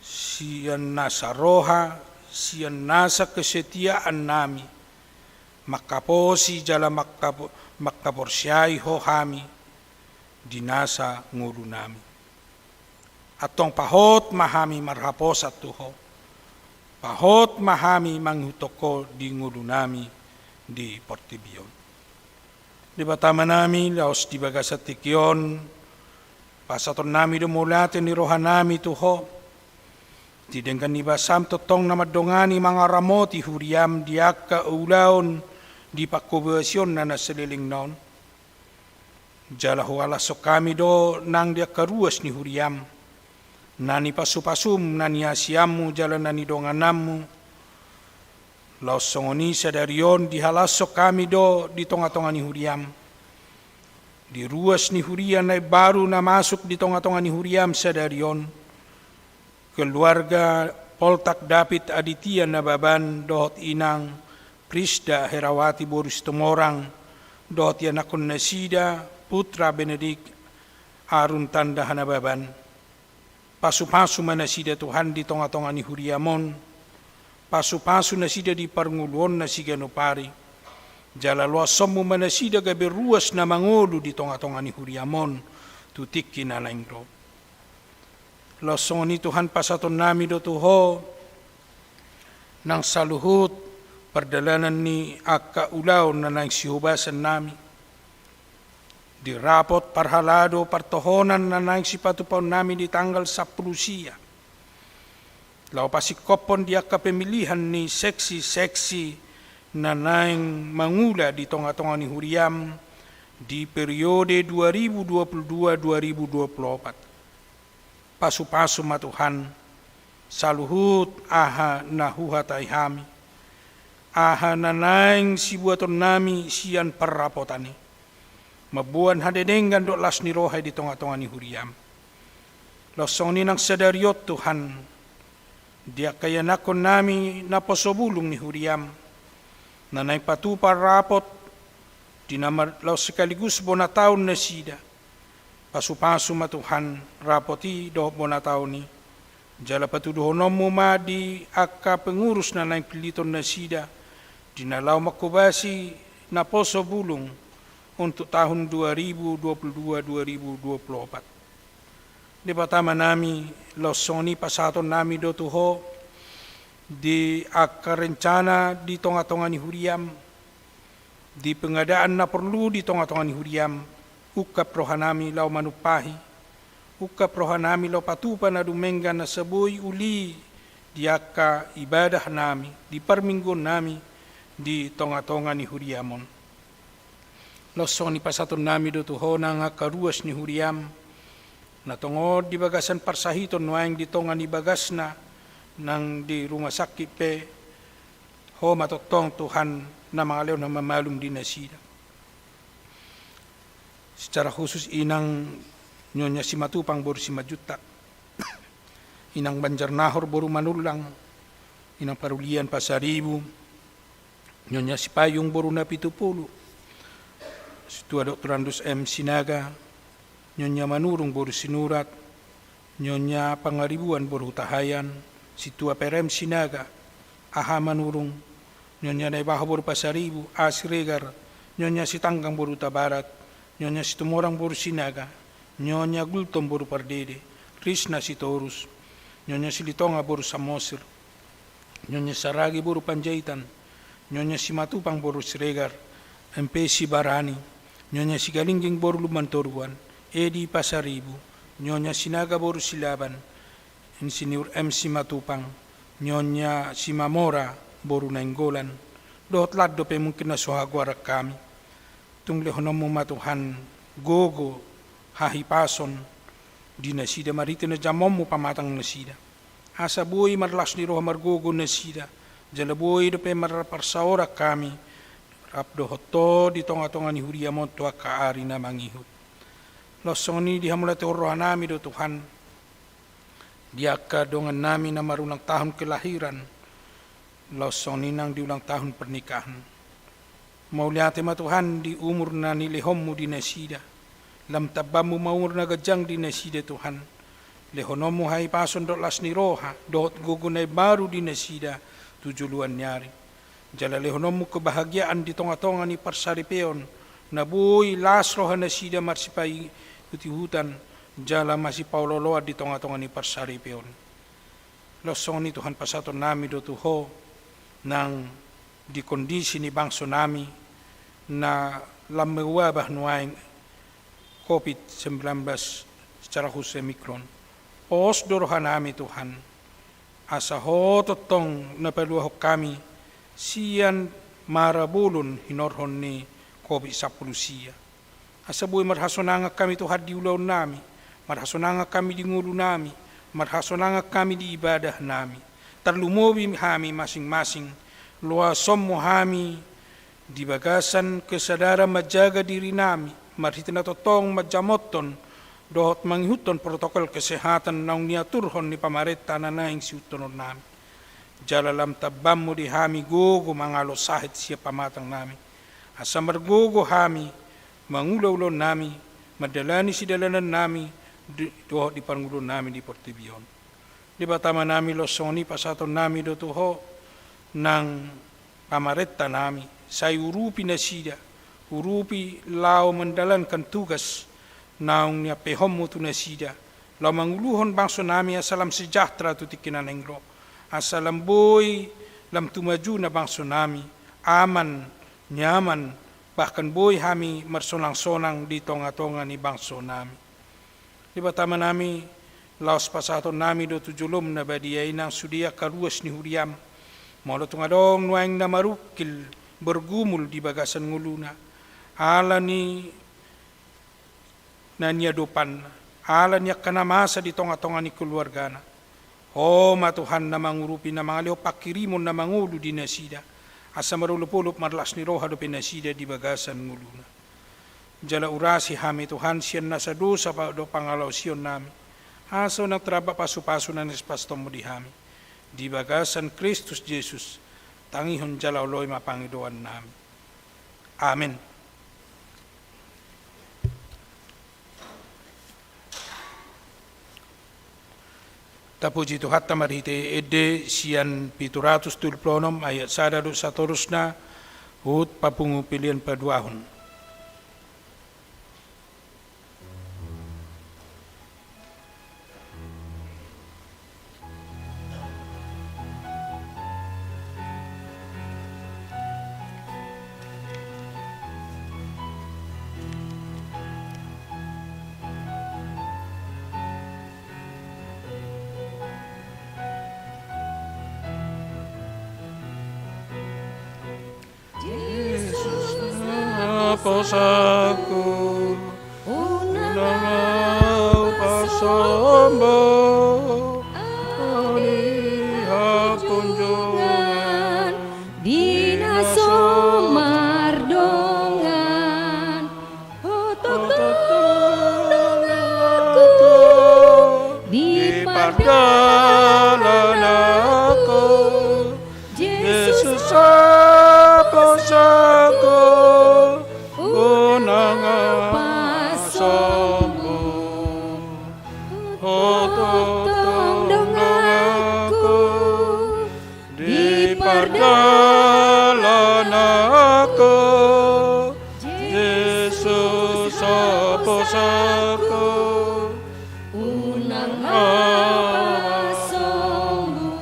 siyan nasaroha siyan nasa kesetiaan nami, makaposi jala makaporsyai ho kami, dinasa ngulu nami. Atong pahot mahami marhapos at tuho, pahot mahami manghutoko di ngudu nami di Portibion. Di batama nami laos di bagasatikion pasaton nami dumulate ni rohanami tuho di dengan ibasam totong na madongani mga ramoti huriam diaka ulaon di pakubasyon na nasaliling naon. Jala huwala so kami do nang dia karuas ni huriam. Nani pasupasum nani asiamu jala nani donganamu. Laos songoni sadarion dihalasok kami do di tonga-tonga ni huriam. Di ruas ni huriam na baru na masuk di tonga-tonga ni huriam sadarion. Keluarga Poltak David Aditya Nababan dohot inang Prisda Herawati Boris Tumorang dohot yanakon nasida Putra Benedik Arun Tanda Hanababan. Pasu-pasu manasida Tuhan di tonga-tonga ni huriamon. Pasu-pasu nasida di parnguluon na siganupari. Jala luasomu manasida gabi ruas na mangulu di tonga-tonga ni huriamon. Tutiki na laingro. Losong ni Tuhan pasaton nami do tuho. Nang saluhut perdalanan ni akka ulaw na nang sihubasan nami. Di rapot parhalado partohonan na nang sipatupaw nami di tanggal 10 siya. Lau pasikopon di akka pemilihan ni seksi-seksi na nang mangula di tonga-tonga ni huriam di periode 2022-2024. Pasu-pasu matuhan, saluhut aha nahuhatay hami. Aha na nang sibuaton nami siyan parrapotani. Mabuan hadenengan do las ni rohay di tonga-tonga ni huriam. Losong ni nang sadariot Tuhan. Dia kaya nakon nami naposobulong ni huriam. Nanay patupar rapot. Dinamar law sekaligus bonataon na sida. Pasu-pasu matuhan rapoti do bonataon ni. Jala patuduhonom mo ma di akka pengurus na naing piliton na sida. Dinalaw makubasi naposobulong untuk tahun 2022-2024. Di patama nami, losong ni pasaton nami do tuho, di akka rencana di tonga-tonga ni huriam, di pengadaan na perlu di tonga-tonga ni huriam, ukap rohanami lau manupahi, ukap rohanami lau patupa na dumengga na saboy uli, di akka ibadah nami, di perminggon nami, di tonga-tonga ni huriamon. Losong ni pasaton nami do tuho nang karuas ni huriam na tungod di bagasan parsahiton waing di tonga ni bagas na nang di rumah sakit pe ho matotong Tuhan na mga lew na mamalum di nasida. Secara khusus inang nyonya si Matupang boru si Majuta, inang Banjarnahor boru Manulang, inang Parulian Pasaribu, nyonya si Payung boru na 70, Situa Dr. Andus M. Sinaga, Nyonya Manurung boru Sinurat, Nyonya Pangaribuan boru Tahayan, Situa Perem Sinaga, Aha Manurung, Nyonya Naibaho boru Pasaribu, Asiregar, Nyonya Sitanggang boru Tabarat, Nyonya Situmorang boru Sinaga, Nyonya Gultom boru Pardede, Krishna Sitorus, Nyonya Silitonga boru Samosir, Nyonya Saragi boru Panjaitan, Nyonya Simatupang boru Siregar, MP Sibarani, Nyonya Sigalingging boru Lumantoruan, Edi Pasaribu, Nyonya Sinaga boru Silaban, Insinyur M. Simatupang, Nyonya Simamora boru Nainggolan, dohot laddo pe mungkin na sohagwarak kami. Tunglehonom mo matuhan, gogo, hahipason, di nasida marito na jamom mo pamatang nasida. Asa buhay marlas ni roha margogo nasida, jala buhay do pe marparsaorak kami, rapdo hoto di tonga-tonga ni huriamon tua kaari na mangihut. Losong ni dihamulate roha nami do Tuhan. Diaka dongan nami na marulang tahun kelahiran. Losong ni nang diulang tahun pernikahan. Mauliate ma Tuhan di umur na nilihom mo di nasida. Lam tabamu maumur na gajang di nasida Tuhan. Lehonom mo hai pason do las ni roha. Dohot gugunay baru di nasida tujuluan nyari. Jala lehonom mo kebahagiaan di tonga-tonga ni Parsaripeon. Nabuy las roha nasida marsipay huti hutan. Jala masih pauloloa di tonga-tonga ni Parsaripeon. losong ni Tuhan pasaton nami do tuho nang di kondisi ni bangso nami na lamewabah nuaing COVID-19 secara khusus Omicron. Os dorohan nami Tuhan, asa hototong napaluahok kami siyan marabulun hinorhon ni COVID-10 siya. Asa buhay marhasonangak kami Tuhan di ulaw nami, marhasonangak kami di ngulo nami, marhasonangak kami di ibadah nami. Tarlumobi kami masing-masing, luasom mo kami di bagasan kesadaran majaga diri nami, marhitin na totong majamoton, dohot manghuton protokol kesehatan naung niaturhon ni pamareta na naing siutonon nami. Jalalam tabam mo di kami gogo mangalo sahit siya pamatang nami. Asa margogo kami, mangulaw-ulaw nami, madalani si dalanan nami, dohot di pangulo nami di Portibion. Di batama nami losong ni pasaton nami do tuho ng pamareta nami, say urupi na sida, urupi lao mandalan kan tugas, naong niya pehom mo tu na sida, lao manguluhon bangso nami asalam sejahtera tu tikinan englo, asalam boy, lam tumaju na bangso nami, aman, nyaman, bahkan boy kami marsolang-sonang di tonga-tonga ni bangso nami. Di batama nami, laos pasaton nami do tujulom na badiyay ng sudia karuas ni Huriam, molo tungadong nuaing na marukil bergumul di bagasan nguluna, ala ni nanya dopan, ala niya kanamasa di tonga-tonga ni keluarga na. O matuhan na mangurupi na mga leo pakirimon na mangulo di nasida, asa marulupulup marlas ni roha do pinasida di bagasan nguluna. Jala urasi hami Tuhan siyan nasa dosa pa do pangalaw siyon nami, aso na traba pasu-paso na nispastom mo di hami, di bagasan Kristus Jesus, tangihon jala uloy mapangidoan nami. Amen. Tapuji Tuhan tamarite ede sian 730 ayat sada do satorusna hut papungu pilihan paduahon. Posaku unang pasombo ani hapunjungan dinaso mardongan hototonganku di padalan aku Yesus posaku unang pasombo hototong aku di perdalan aku Yesus posaku unang pasombo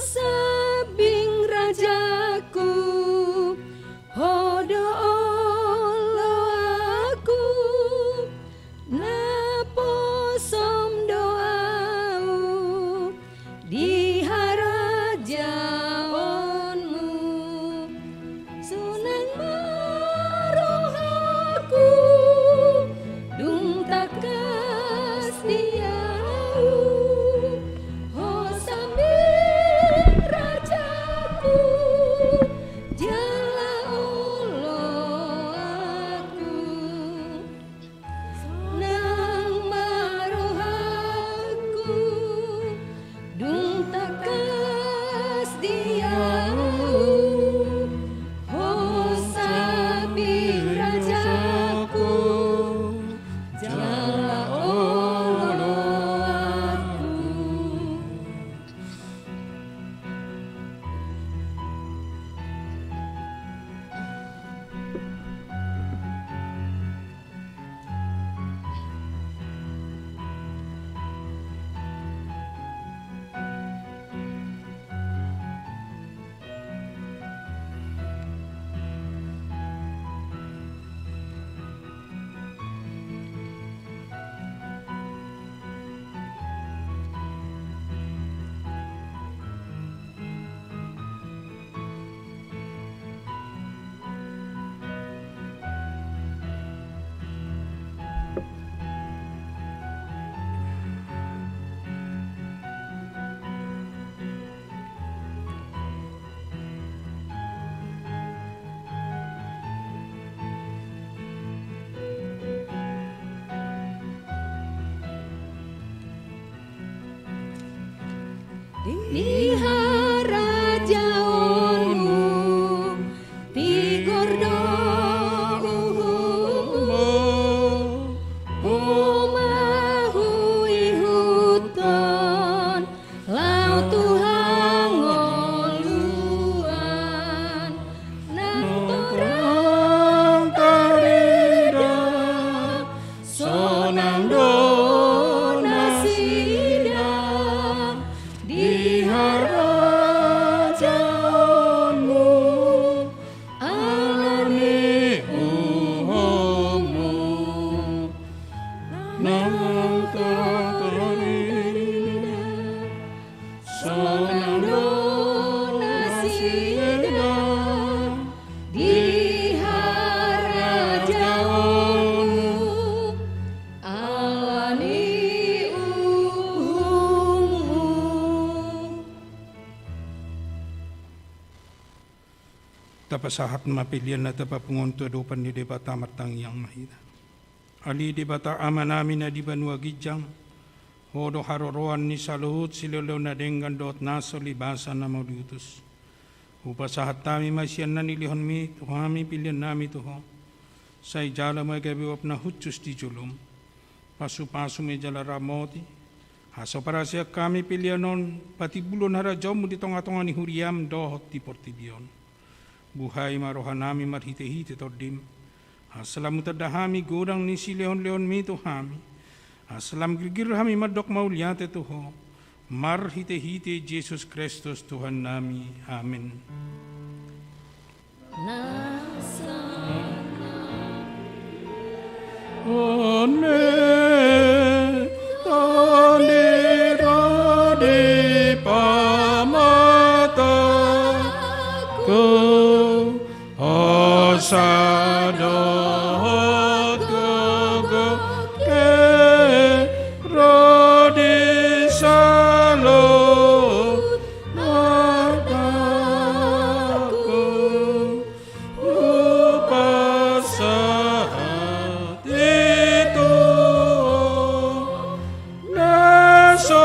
sabing rajaku hodo olo aku naposom doau di harajaonmu tigordo umahui huton lau Tuhan ngoluan nang torang tarida sonang donasida di harajaonmu alani uhomu nang tarida sonang donasida di harajaonmu alani uhomu. Tapasahat mapilian na tapapungonto dopan ni debata matang yang mahina. Ali debata ama namin na di banua gijang, hodo haroroan ni saluhut silolo na denggan dot naso libasan na maudiutus. Upasahat tami masyan na nilihon mi, tuhami pilihan nami tuho. Say jala may gabiwap na hutsus di julum. Pasu-pasu may jala ramoti. Haso para siya kami pilihanon, pati bulon harajom mo ditong-atongan ni huriam dohot di portibion. Buhay marohan nami marhite-hite tordim. Asalam utadahami gurang ni si leon-leon mi tuhami. Asalam gigir hami madok mauliate tuho. Marhite-hite Jesus Kristus Tuhan nami. Amin. Amen. Rade pamata ko asadot go ke rade salot mataku upasahat itu nasa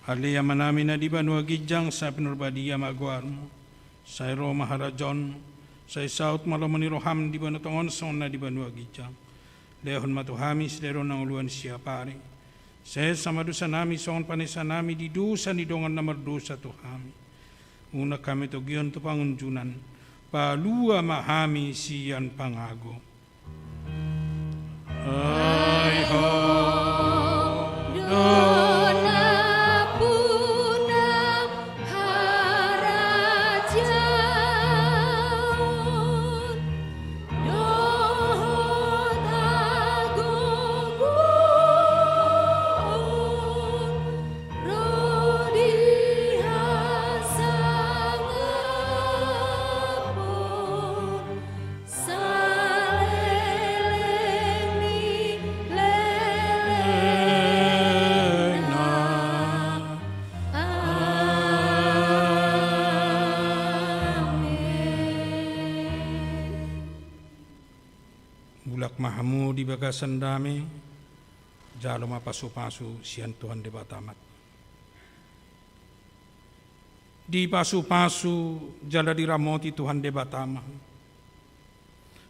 Aliyah manami na di banua gijang sa pinurbadiya magwarmo. Sa Roma harajon, sa isaut malomani roham di banua tongon son na di banua gijang. Lehon matuhami sileron ng uluan siya pare. Sa samadusa nami son panisa nami di dusa ni dongan na mardusa tuhami. Una kami to giyon to pangunjunan, palua mahami siyan pangago. Ay ho, mahamu di bagasan dami, jalo mapasu-pasu siyan Tuhan di batamat. Di pasu-pasu jala diramoti Tuhan di batama.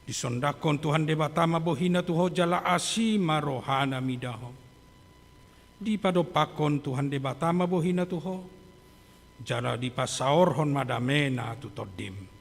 Di sondakon Tuhan di batama bohina tuho jala asima rohana midaho. Di padopakon Tuhan di batama bohina tuho jala di pasaorhon madamena tutodim.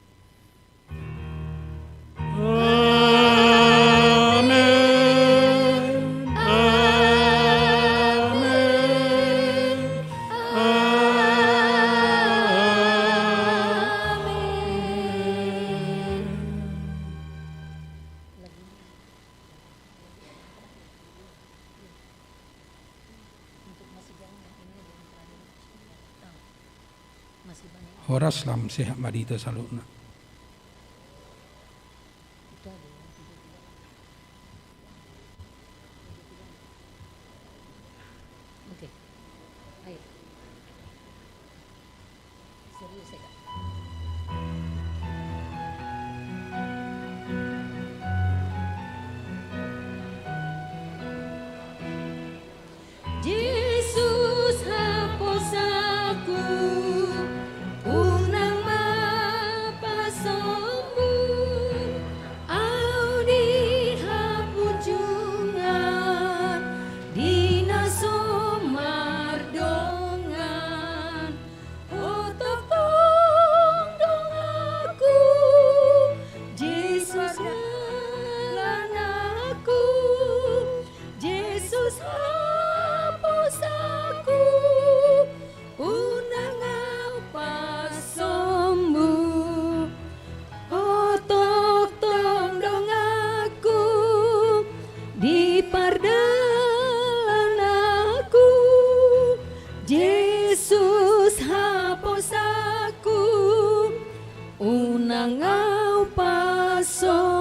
Horas lam sehat madita saluna. Oke, ayo. Serius ya, Kak? so